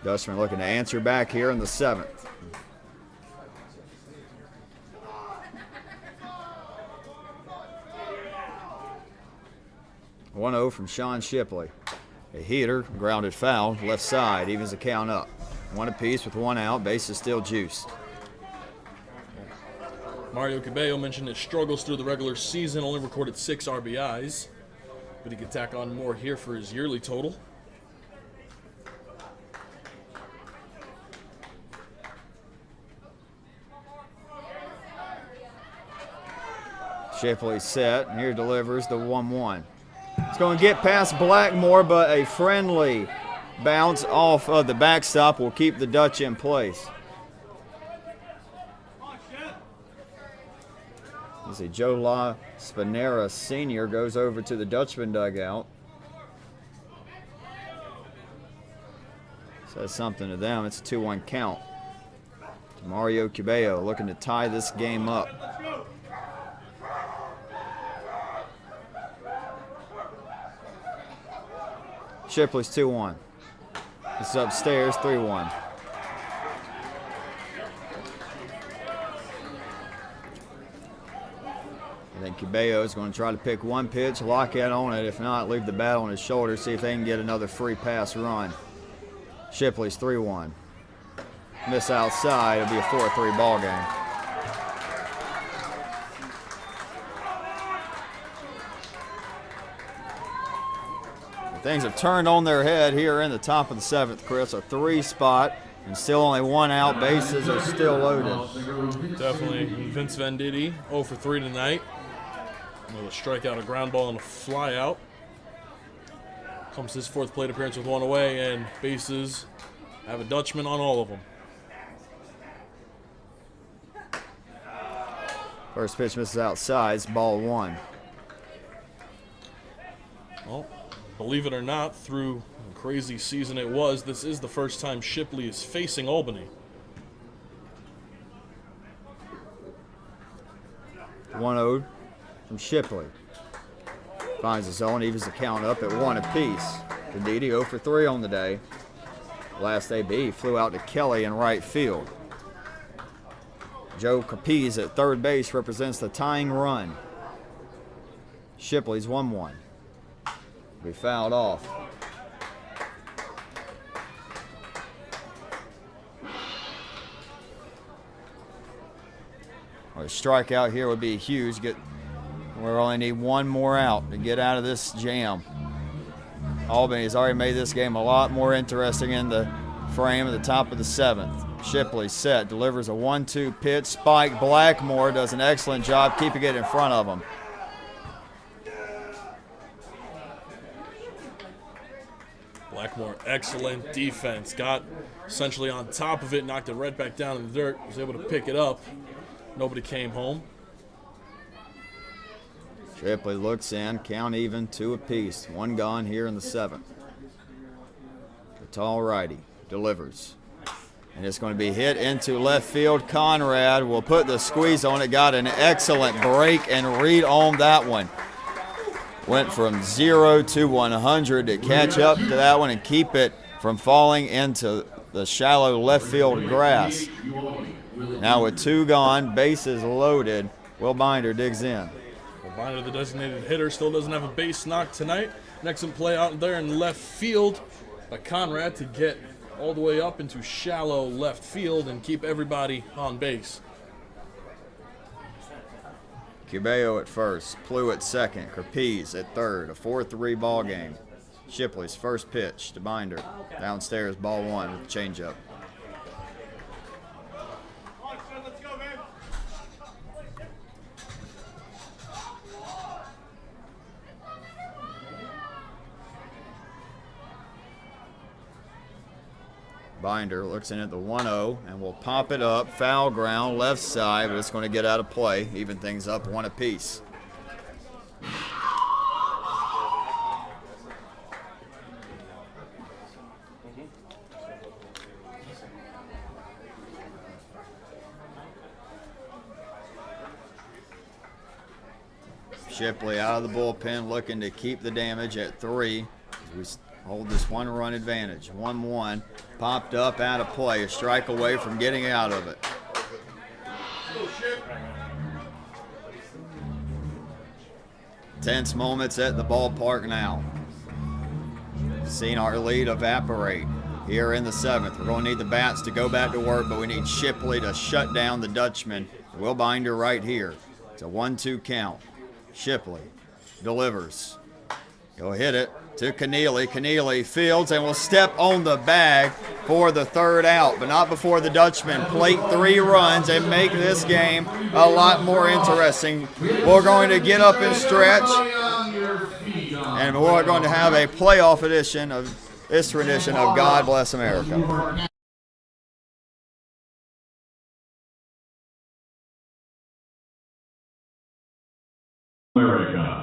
Dutchman looking to answer back here in the 7th. 1-0 from Sean Shipley. A heater, grounded foul, left side, evens the count up. 1 apiece with 1 out, base is still juiced. Mario Cabello mentioned his struggles through the regular season, only recorded 6 RBIs, but he could tack on more here for his yearly total. Shipley set, and here delivers the 1-1. It's going to get past Blackmore, but a friendly bounce off of the backstop will keep the Dutch in place. You see Joe La Spinera Sr. goes over to the Dutchman dugout. Says something to them. It's a 2-1 count. Mario Cabello looking to tie this game up. Shipley's 2-1. This is upstairs, 3-1. I think Cabello is going to try to pick one pitch, lock in on it. If not, leave the bat on his shoulder, see if they can get another free pass run. Shipley's 3-1. Miss outside, it'll be a 4-3 ball game. Things have turned on their head here in the top of the 7th, Chris. A 3 spot and still only 1 out. Bases are still loaded. Definitely Vince Venditti 0 for 3 tonight. With a strikeout, a ground ball, and a fly out. Comes his 4th plate appearance with 1 away, and bases have a Dutchman on all of them. First pitch misses outside. It's ball 1. Well, believe it or not, through the crazy season it was, this is the first time Shipley is facing Albany. 1-0 from Shipley. Finds his own, evens the count up at 1 apiece. Venditti 0 for 3 on the day. Last AB flew out to Kelly in right field. Joe Capiz at third base represents the tying run. Shipley's 1-1. Be fouled off. A strikeout here would be huge. We only need 1 more out to get out of this jam. Albany has already made this game a lot more interesting in the frame at the top of the 7th. Shipley set, delivers a 1-2 pitch. Spike Blackmore does an excellent job keeping it in front of him. Blackmore, excellent defense. Got essentially on top of it, knocked it right back down in the dirt. Was able to pick it up. Nobody came home. Shipley looks in, count even, 2 apiece. 1 gone here in the 7th. The tall righty delivers. And it's going to be hit into left field. Conrad will put the squeeze on it. Got an excellent break and read on that one. Went from 0 to 100 to catch up to that one and keep it from falling into the shallow left field grass. Now with 2 gone, bases loaded, Will Binder digs in. Will Binder, the designated hitter, still doesn't have a base knock tonight. An excellent play out there in left field by Conrad to get all the way up into shallow left field and keep everybody on base. Cubeo at first, Plew at second, Capiz at third. A 4-3 ball game. Shipley's first pitch to Binder. Downstairs, ball 1 with the changeup. Binder looks in at the 1-0 and will pop it up. Foul ground, left side, but it's going to get out of play. Even things up 1 apiece. Shipley out of the bullpen looking to keep the damage at 3. We hold this 1-run advantage. 1-1. Popped up out of play. A strike away from getting out of it. Tense moments at the ballpark now. Seen our lead evaporate here in the 7th. We're going to need the bats to go back to work, but we need Shipley to shut down the Dutchman. Will Binder right here. It's a 1-2 count. Shipley delivers. He'll hit it to Keneally. Keneally fields and will step on the bag for the 3rd out, but not before the Dutchmen plate 3 runs and make this game a lot more interesting. We're going to get up and stretch, and we're going to have a playoff edition of this rendition of God Bless America. America.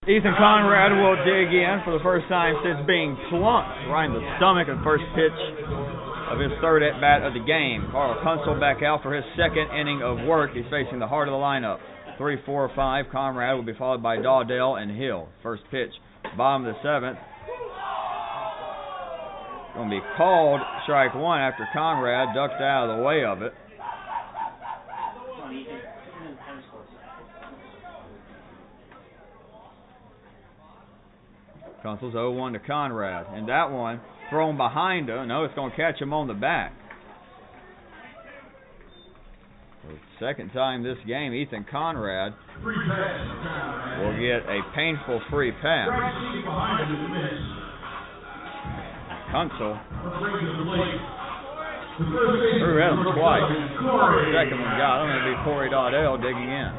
Ethan Conrad will dig in for the first time since being plunked right in the stomach at first pitch of his third at-bat of the game. Carl Kunzel back out for his second inning of work. He's facing the heart of the lineup. 3, 4, 5. Conrad will be followed by Dawdell and Hill. First pitch, bottom of the seventh. Going to be called strike one after Conrad ducked out of the way of it. Kunzel's 0-1 to Conrad. And that one thrown behind him. No, it's going to catch him on the back. For the second time this game, Ethan Conrad will get a painful free pass. Kunzel threw at him twice. The second one got him. It'll be Corey Dawdell digging in.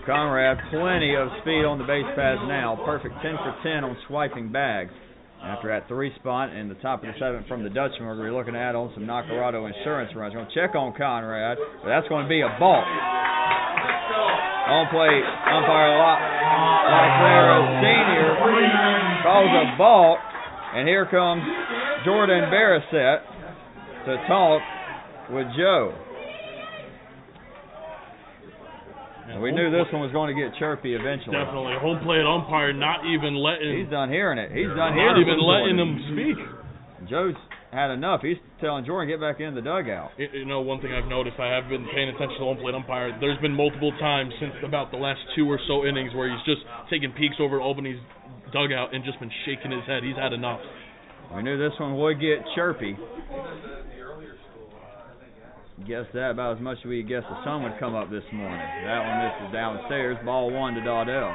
Conrad, plenty of speed on the base paths now. Perfect 10 for 10 on swiping bags. After that 3 spot in the top of the 7th from the Dutchmen, we're going to be looking to add on some Nacarado insurance runs. We're going to check on Conrad, but that's going to be a balk. On plate, umpire Locklera Sr. calls a balk, and here comes Jordan Barrasett to talk with Joe. And we knew this one was going to get chirpy eventually. Definitely. Home plate umpire not even letting... He's done hearing it. He's done Not hearing it. even letting him speak. Joe's had enough. He's telling Jordan, get back in the dugout. You know, one thing I've noticed, I have been paying attention to the home plate umpire. There's been multiple times since about the last 2 or so innings where he's just taking peeks over Albany's dugout and just been shaking his head. He's had enough. We knew this one would get chirpy. Guessed that about as much as we guessed the sun would come up this morning. That one misses downstairs. Ball 1 to Dawdell.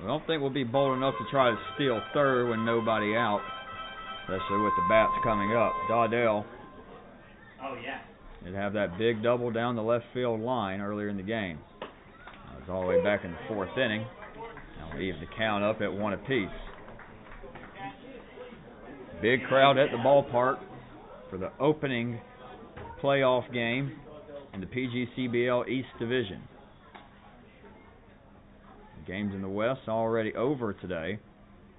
I don't think we'll be bold enough to try to steal third when nobody out, especially with the bats coming up. Dawdell did have that big double down the left field line earlier in the game. That was all the way back in the 4th inning. Now we even the count up at 1 apiece. Big crowd at the ballpark for the opening playoff game in the PGCBL East Division. The games in the West already over today.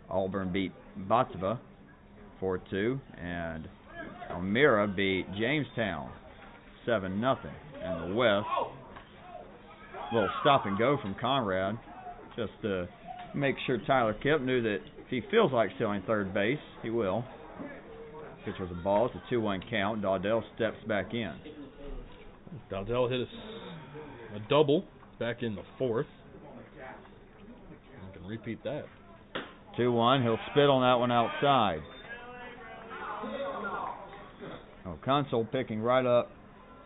Auburn beat Batava 4-2, and Elmira beat Jamestown 7-0. In the West, a little stop and go from Conrad just to make sure Tyler Kemp knew that if he feels like stealing third base, he will. Pitch was a ball. It's a 2-1 count. Dawdell steps back in. Dawdell hit a double back in the 4th. I can repeat that. 2-1. He'll spit on that one outside. Oh, Kunzel picking right up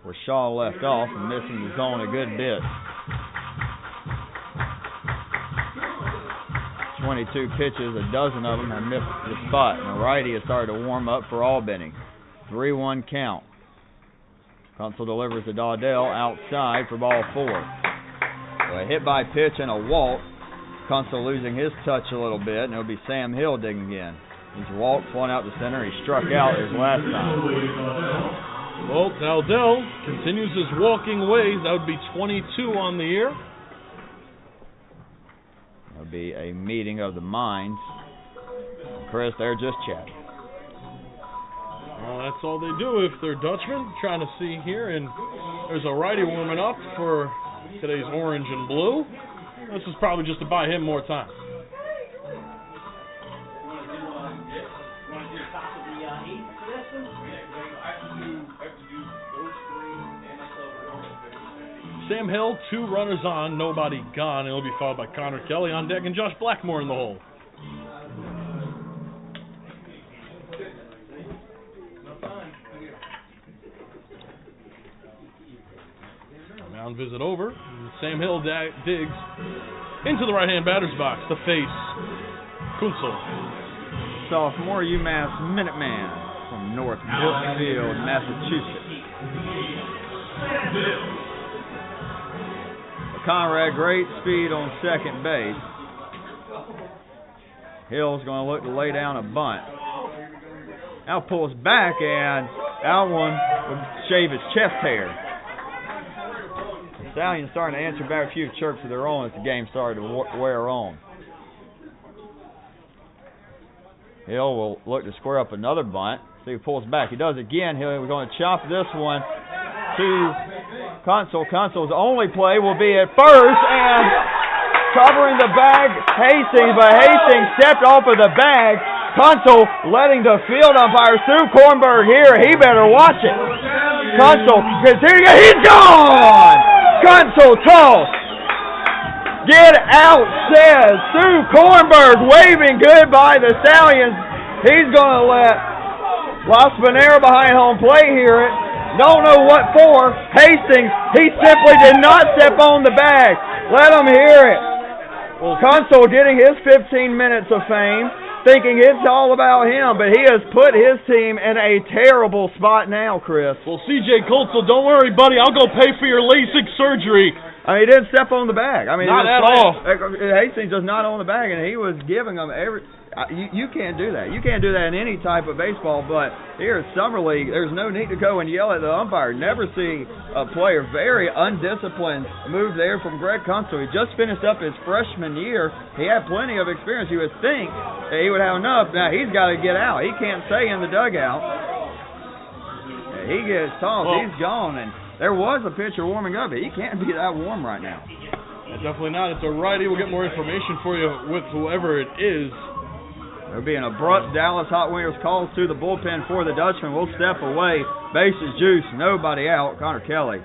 where Shaw left off and missing the zone a good bit. 22 pitches, a dozen of them have missed the spot. And the righty has started to warm up for Albany. 3-1 count. Kunzel delivers to Dawdell outside for ball 4. So a hit by pitch and a walk. Kunzel losing his touch a little bit, and it'll be Sam Hill digging in. He's walked, flung out the center. He struck out his last time. Well, Dawdell continues his walking ways. That would be 22 on the year. It'll be a meeting of the minds. Chris, they're just chatting. Well, that's all they do if they're Dutchmen. Trying to see here, and there's a righty warming up for today's orange and blue. This is probably just to buy him more time. Sam Hill, 2 runners on, nobody gone. It'll be followed by Connor Kelly on deck and Josh Blackmore in the hole. Mound visit over. Sam Hill digs into the right-hand batter's box to face Kunzel. Sophomore UMass Minuteman from North Brookfield, Massachusetts. Conrad, great speed on second base. Hill's going to look to lay down a bunt. Now pulls back, and That one would shave his chest hair. The Stallions starting to answer back a few chirps of their own as the game started to wear on. Hill will look to square up another bunt. See if he pulls back. He does again. We're going to chop this one to Kunzel. Kunzel's only play will be at first, and covering the bag, Hastings, but Hastings stepped off of the bag. Kunzel letting the field umpire, Sue Kornberg, here. He better watch it. Kunzel continuing. He's gone! Kunzel toss. Get out, says Sue Kornberg, waving goodbye the Stallions. He's going to let Las Venera behind home plate hear it. Don't know what for. Hastings, he simply did not step on the bag. Let him hear it. Well, Kunzel getting his 15 minutes of fame, thinking it's all about him, but he has put his team in a terrible spot now, Chris. Well, C.J. Kunzel, don't worry, buddy. I'll go pay for your LASIK surgery. I mean, he didn't step on the bag. I mean, not at all. Hastings was not on the bag, and he was giving them every. You can't do that. You can't do that in any type of baseball. But here at Summer League, there's no need to go and yell at the umpire. Never see a player very undisciplined move there from Greg Kunzel. He just finished up his freshman year. He had plenty of experience. You would think that he would have enough. Now he's got to get out. He can't stay in the dugout. He gets tossed. Well, he's gone. And there was a pitcher warming up, but he can't be that warm right now. Definitely not. It's a righty. We'll get more information for you with whoever it is. There'll be an abrupt Dallas Hot Wingers calls to the bullpen for the Dutchmen. We'll step away. Bases juice. Nobody out. Connor Kelly.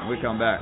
We come back.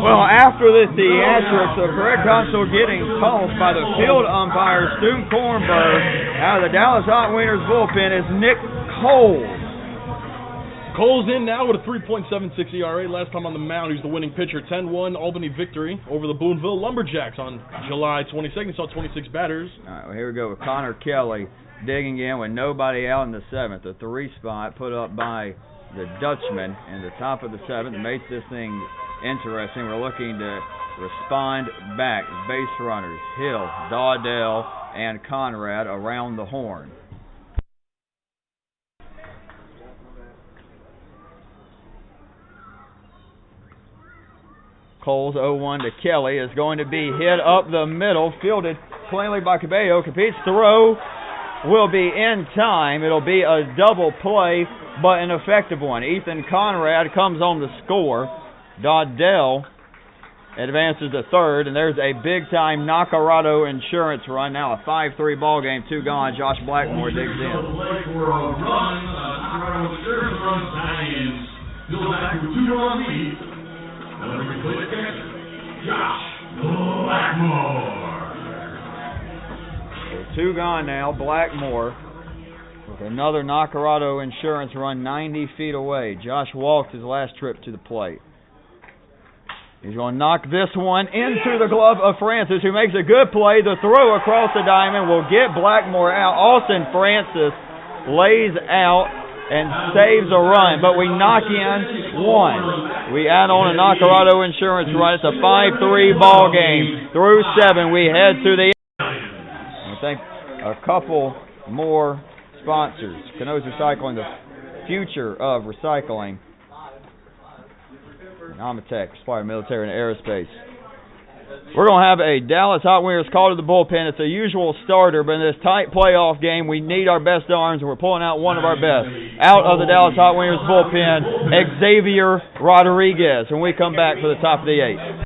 Well, after this theatrics, the correct console getting tossed by the field umpire, Stu Kornberg, out of the Dallas Hot Wieners bullpen is Nick Cole. Cole's in now with a 3.76 ERA. Last time on the mound, he's the winning pitcher. 10-1 Albany victory over the Boonville Lumberjacks on July 22nd. He saw 26 batters. All right, well, here we go with Connor Kelly digging in with nobody out in the 7th. A 3 spot put up by the Dutchmen in the top of the 7th. Makes this thing interesting. We're looking to respond back. Base runners, Hill, Dawdell, and Conrad around the horn. Cole's 0-1 to Kelly is going to be hit up the middle, fielded cleanly by Cabello. Competes, throw will be in time. It'll be a double play, but an effective one. Ethan Conrad comes on the score. Dawdell advances to third, and there's a big-time Nacarado insurance run. Now a 5-3 ball game, 2 gone. Josh Blackmore digs in. Josh Blackmore. 2 gone now. Blackmore with another Nacarado insurance run 90 feet away. Josh walked his last trip to the plate. He's going to knock this one into the glove of Francis, who makes a good play. The throw across the diamond will get Blackmore out. Austin Francis lays out and saves a run, but we knock in 1. We add on a Nacarado insurance run. It's a 5-3 ball game. Through 7, we head to the... I think a couple more sponsors. Canoes Recycling, the future of recycling. And Amatec, supplier military and aerospace. We're going to have a Dallas Hot Wieners call to the bullpen. It's a usual starter, but in this tight playoff game, we need our best arms, and we're pulling out one of our best. Out of the Dallas Hot Wieners bullpen, Xavier Rodriguez, when we come back for the top of the 8th.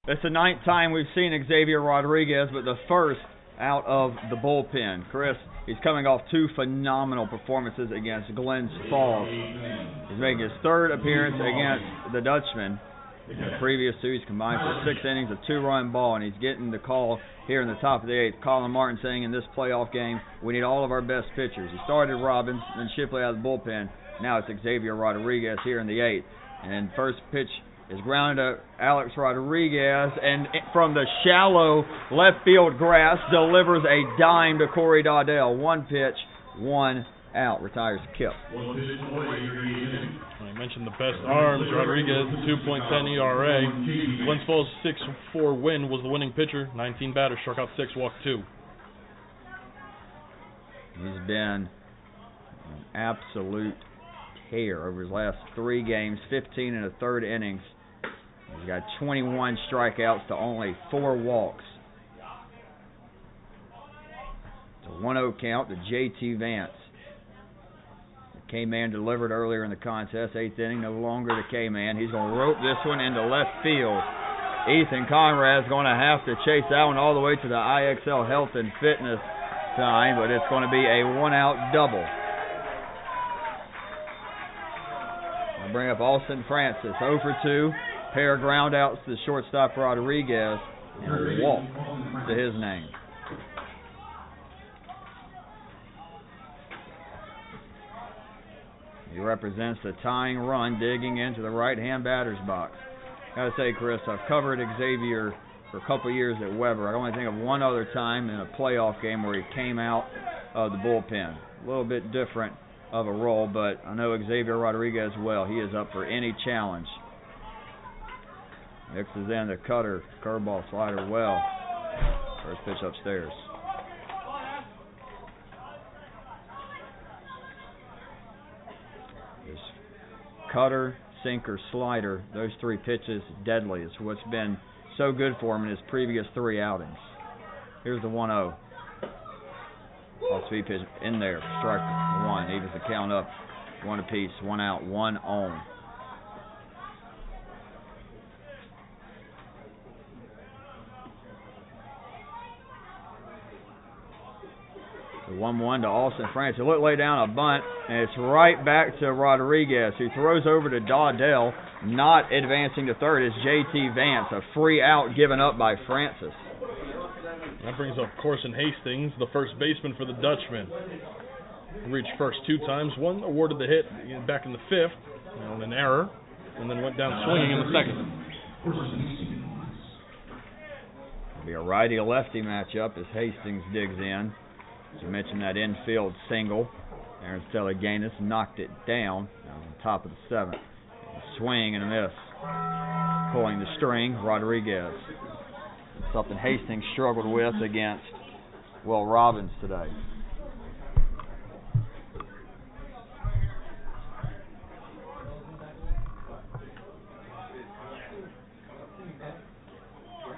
It's the 9th time we've seen Xavier Rodriguez, but the first out of the bullpen. Chris, he's coming off 2 phenomenal performances against Glens Falls. He's making his 3rd appearance against the Dutchmen. In the previous 2, he's combined for 6 innings, a 2-run ball, and he's getting the call here in the top of the 8th. Colin Martin saying in this playoff game, we need all of our best pitchers. He started Robbins, then Shipley out of the bullpen. Now it's Xavier Rodriguez here in the 8th. And first pitch is grounded to Alex Rodriguez, and from the shallow left field grass delivers a dime to Corey Dawdell. 1 pitch, 1 out. Retires Kip. I mentioned the best arms. Rodriguez, 2.10 ERA. Glens Falls' 6-4 win was the winning pitcher. 19 batters, struck out 6, walked 2. He's been an absolute tear over his last 3 games, 15 and a third innings. He's got 21 strikeouts to only 4 walks. It's a 1-0 count to J.T. Vance. The K-Man delivered earlier in the contest, 8th inning, no longer the K-Man. He's going to rope this one into left field. Ethan Conrad's going to have to chase that one all the way to the IXL Health and Fitness sign, but it's going to be a 1-out double. I'll bring up Austin Francis, 0 for 2, pair of ground outs to the shortstop Rodriguez, and a walk to his name. He represents the tying run digging into the right-hand batter's box. Gotta say, Chris, I've covered Xavier for a couple years at Weber. I only think of one other time in a playoff game where he came out of the bullpen. A little bit different of a role, but I know Xavier Rodriguez well. He is up for any challenge. Mixes in the cutter, curveball, slider well. First pitch upstairs. This cutter, sinker, slider, those 3 pitches, deadly. It's what's been so good for him in his previous 3 outings. Here's the 1-0. Off-speed pitch in there, strike 1. Evens the count up, 1 apiece, 1 out, 1 on. The 1-1 to Austin Francis. Look, lay down a bunt, and it's right back to Rodriguez, who throws over to Dawdell. Not advancing to third is J.T. Vance. A free out given up by Francis. That brings up Corson Hastings, the first baseman for the Dutchmen. He reached first 2 times. One awarded the hit back in the 5th on an error, and then went down swinging in the 2nd. It'll be a righty-lefty matchup as Hastings digs in. As you mentioned, that infield single. Aaron Teleganis knocked it down on top of the 7th. Swing and a miss. Pulling the string, Rodriguez. Something Hastings struggled with against Will Robbins today.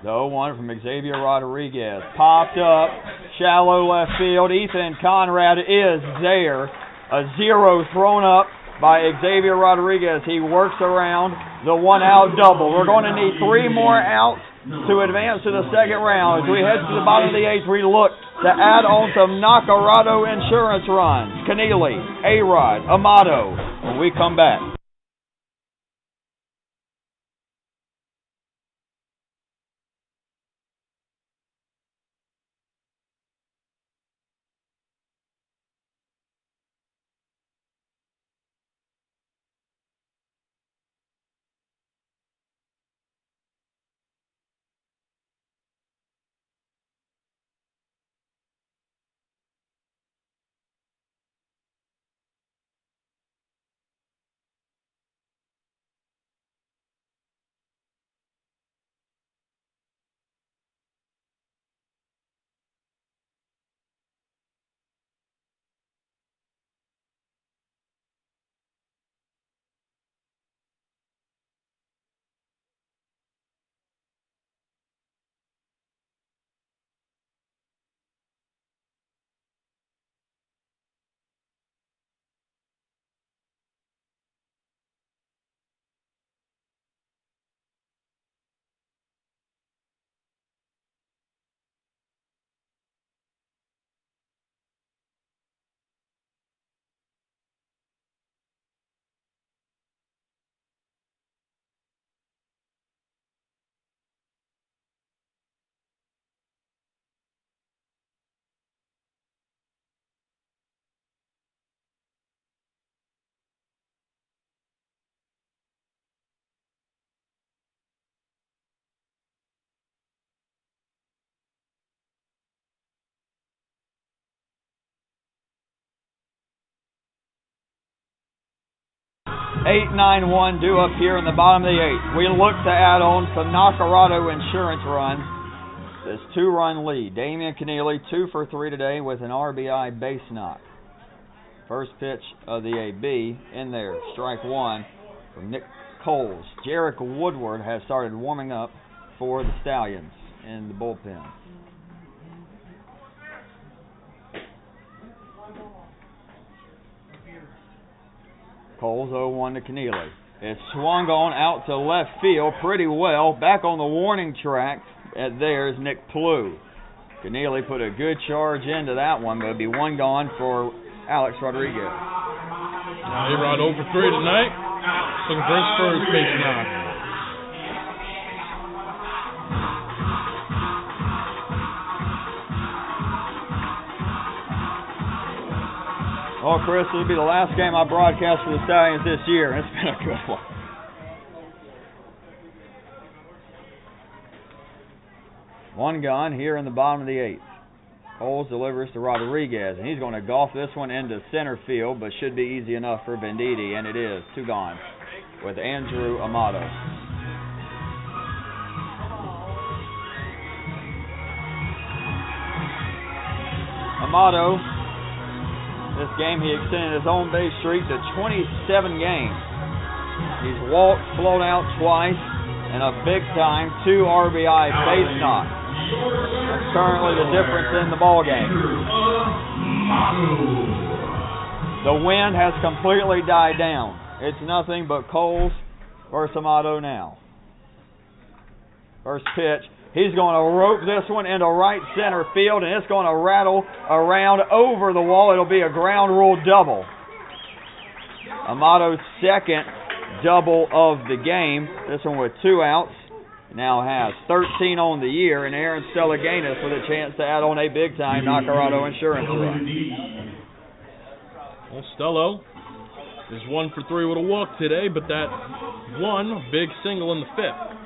The 0-1 from Xavier Rodriguez. Popped up, shallow left field. Ethan Conrad is there. A 0 thrown up by Xavier Rodriguez. He works around the 1-out double. We're going to need 3 more outs to advance to the 2nd round. As we head to the bottom of the 8th, we look to add on some Nacarado insurance runs. Keneally, A-Rod, Amato. When we come back. Eight, 9, 1 due up here in the bottom of the 8th. We look to add on some Nacarado insurance runs. this 2-run lead. Damian Keneally 2 for 3 today with an RBI base knock. First pitch of the AB in there, strike one from Nick Coles. Jarek Woodward has started warming up for the Stallions in the bullpen. Coles 0-1 to Keneally. It's swung on out to left field pretty well. Back on the warning track. There's Nick Plew. Keneally put a good charge into that one, but it'll be one gone for Alex Rodriguez. A-Rod 0 for 3 tonight. Looking for his first base knock. Oh, Chris, this will be the last game I broadcast for the Stallions this year. It's been a good one. One gone here in the bottom of the 8th. Coles delivers to Rodriguez, and he's going to golf this one into center field, but should be easy enough for Venditti, and it is. 2 gone with Andrew Amato. Amato, this game he extended his own base streak to 27 games. He's walked, flown out twice, and a big-time 2 RBI base knock. That's currently the difference in the ball game. The wind has completely died down. It's nothing but Coles versus Amato now. First pitch. He's going to rope this one into right center field, and it's going to rattle around over the wall. It'll be a ground rule double. Amato's second double of the game. This one with 2 outs. Now has 13 on the year, and Aaron Stellaganis with a chance to add on a big-time Nacarado insurance run. Well, Stello is 1 for 3 with a walk today, but that one big single in the 5th.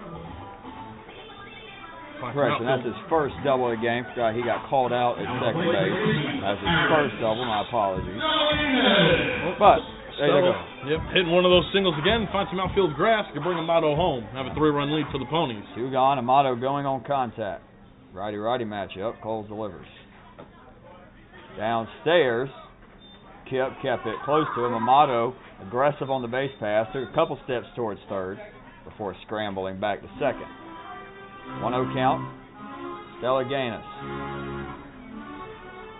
Correct, and that's his first double of the game. He got called out at second base. That's his first double, my apologies. But, there you go. Yep, hitting one of those singles again, find some outfield grass, can bring Amato home. Have a 3-run lead for the Ponies. 2 gone, Amato going on contact. Righty-righty matchup, Coles delivers. Downstairs, kept it close to him. Amato, aggressive on the base pass, took a couple steps towards third before scrambling back to second. 1-0 count. Stellaganis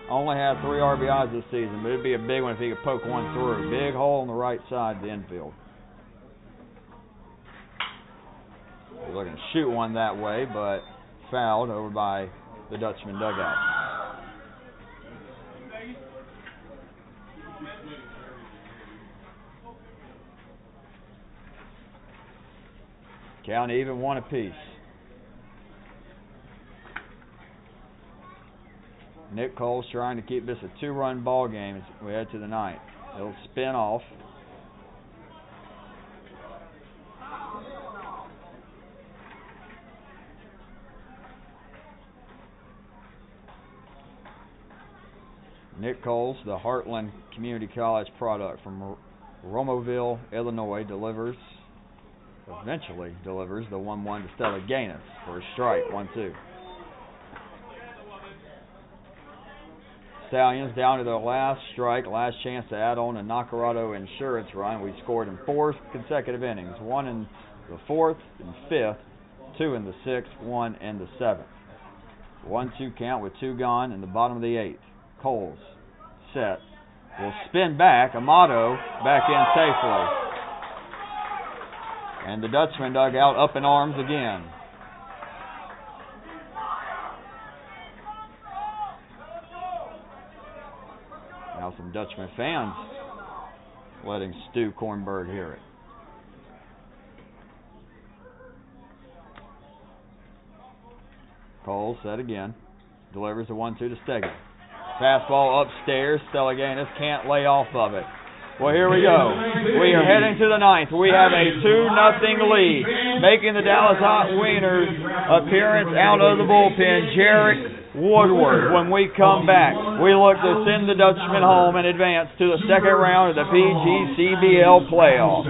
only had 3 RBIs this season, but it'd be a big one if he could poke one through. Big hole on the right side of the infield. He's looking to shoot one that way, but fouled over by the Dutchman dugout. Count even, 1 apiece. Nick Coles trying to keep this a 2-run ball game as we head to the 9th. It'll spin off. Nick Coles, the Heartland Community College product from Romoville, Illinois, eventually delivers the 1-1 to Stellaganis for a strike, 1-2. Stallions down to their last strike, last chance to add on a Nacarado insurance run. We scored in 4 consecutive innings, 1 in the 4th and 5th, 2 in the 6th, 1 in the 7th. 1-2 count with 2 gone in the bottom of the 8th. Coles set. Will spin back. Amato back in safely. And the Dutchman dugout up in arms again. Now some Dutchman fans letting Stu Kornberg hear it. Cole set again. Delivers the 1-2 to Steger. Fastball upstairs. Stellaganis can't lay off of it. Well, here we go. We are heading to the 9th. We have a 2-0 lead. Making the Dallas Hot Wieners appearance out of the bullpen, Jarek Woodward. When we come back, we look to send the Dutchman home and advance to the 2nd round of the PGCBL playoff.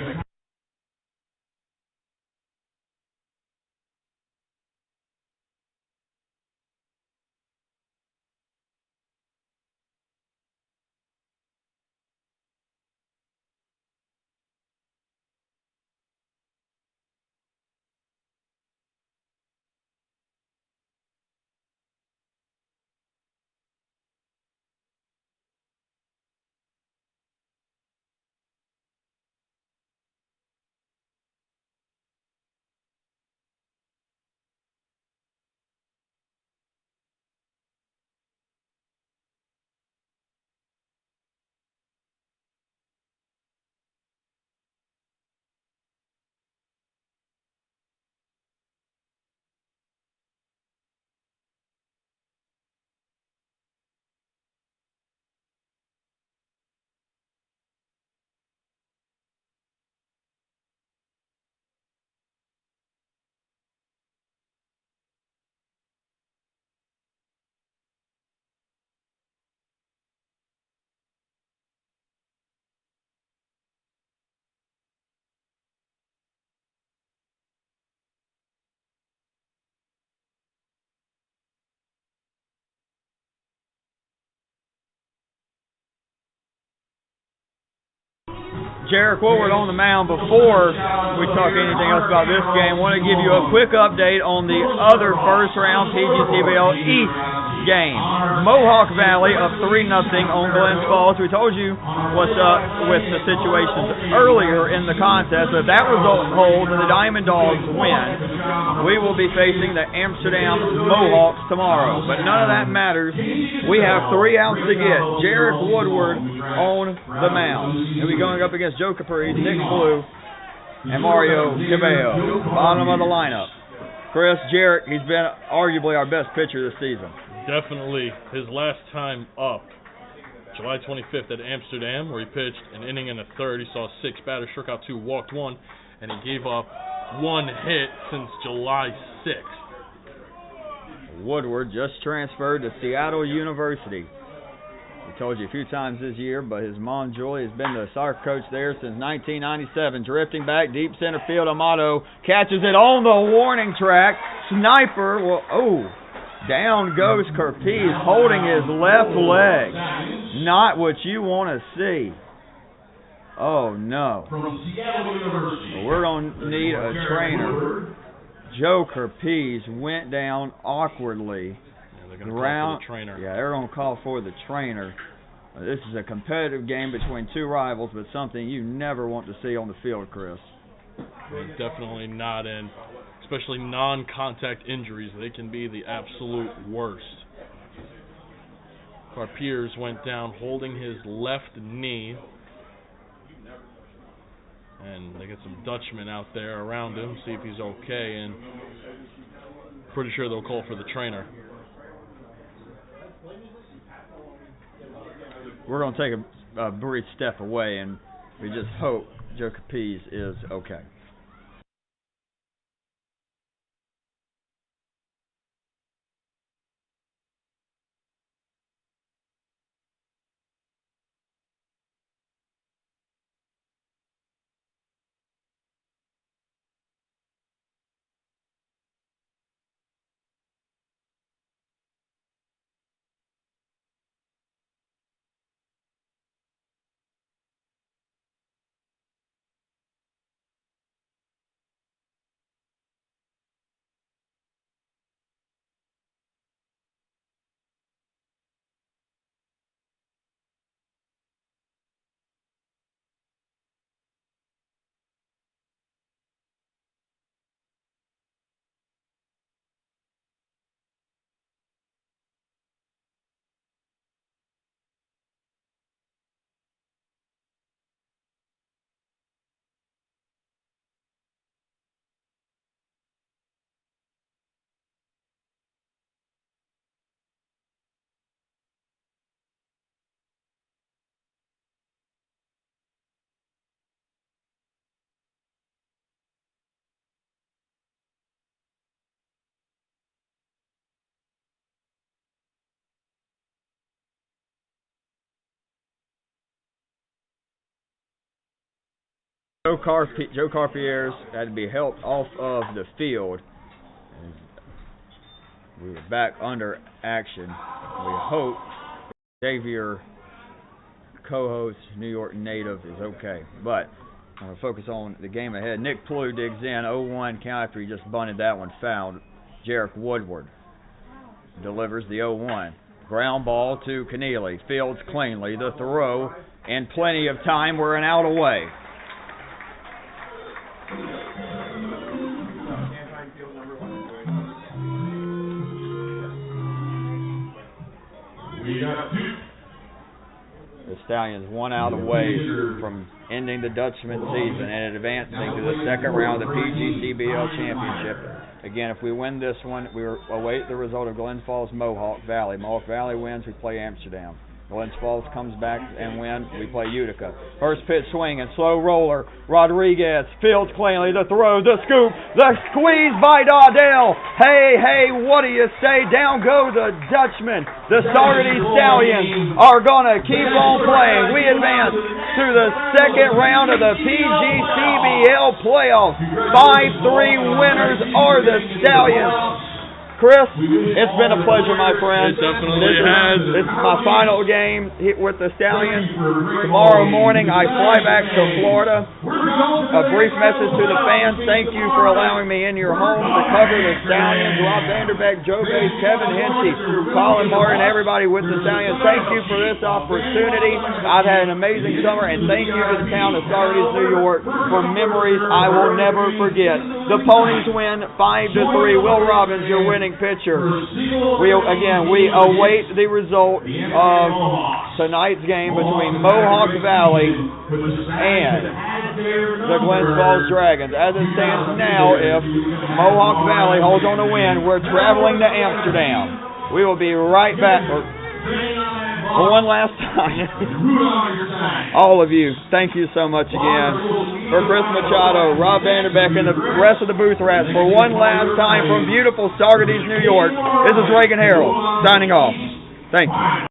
Jarek Woodward on the mound. Before we talk anything else about this game, I want to give you a quick update on the other first-round PGCBL East game. Mohawk Valley up 3-0 on Glens Falls. We told you what's up with the situations earlier in the contest. If that result holds and the Diamond Dogs win, we will be facing the Amsterdam Mohawks tomorrow. But none of that matters. We have 3 outs to get. Jarek Woodward on the mound. He'll be going up against Joe Caprice, Nick Blue, and Mario Cabello. Bottom of the lineup. Chris, Jarek, he's been arguably our best pitcher this season. Definitely his last time up, July 25th at Amsterdam, where he pitched an inning and a third. He saw 6 batters, struck out 2, walked 1, and he gave up 1 hit since July 6th. Woodward just transferred to Seattle University. We told you a few times this year, but his mom, Julie, has been the soccer coach there since 1997. Drifting back, deep center field, Amato catches it on the warning track. Sniper, down goes Caprice, holding his left leg. Not what you want to see. Oh, no. We're going to need a trainer. Joe Caprice went down awkwardly. They're going to call for the trainer. Yeah, they're going to call for the trainer. This is a competitive game between 2 rivals, but something you never want to see on the field, Chris. Definitely not, and especially non-contact injuries. They can be the absolute worst. Carpiers went down holding his left knee. And they get some Dutchmen out there around him, see if he's okay, and pretty sure they'll call for the trainer. We're going to take a brief step away, and we just hope Joe Caprice is okay. Joe Carpiers had to be helped off of the field. We were back under action. We hope Xavier, co-host, New York native, is okay. But I'm going to focus on the game ahead. Nick Plew digs in, 0-1 count after he just bunted that one foul. Jarek Woodward delivers the 0-1. Ground ball to Keneally. Fields cleanly. The throw, and plenty of time. We're an out away. The Stallions 1 out away from ending the Dutchman season and advancing to the second round of the PGCBL Championship. Again, if we win this one, we await the result of Glens Falls Mohawk Valley. Mohawk Valley wins, we play Amsterdam. Glens Falls comes back and win, we play Utica. First pitch swing and slow roller. Rodriguez fields cleanly. The throw, the scoop, the squeeze by Dawdell. Hey, what do you say? Down go the Dutchmen. The Saugerties Stallions are going to keep on playing. We advance through the second round of the PGCBL playoffs. 5-3 winners are the Stallions. Chris, it's been a pleasure, my friend. It definitely has. This is my final game with the Stallions. Tomorrow morning, I fly back to Florida. A brief message to the fans. Thank you for allowing me in your home to cover the Stallions. Rob Vanderbeck, Joe Bates, Kevin Hinchy, Colin Martin, everybody with the Stallions. Thank you for this opportunity. I've had an amazing summer, and thank you to the town of Saugerties, New York, for memories I will never forget. The Ponies win 5-3. Will Robbins, your winning pitcher. We await the result of tonight's game between Mohawk Valley and the Glens Falls Dragons. As it stands now, if Mohawk Valley holds on to win, we're traveling to Amsterdam. We will be right back. One last time. All of you, thank you so much again. For Chris Machado, Rob Vanderbeck, and the rest of the booth rats, for one last time from beautiful Saugerties, New York, this is Reagan Harold, signing off. Thank you.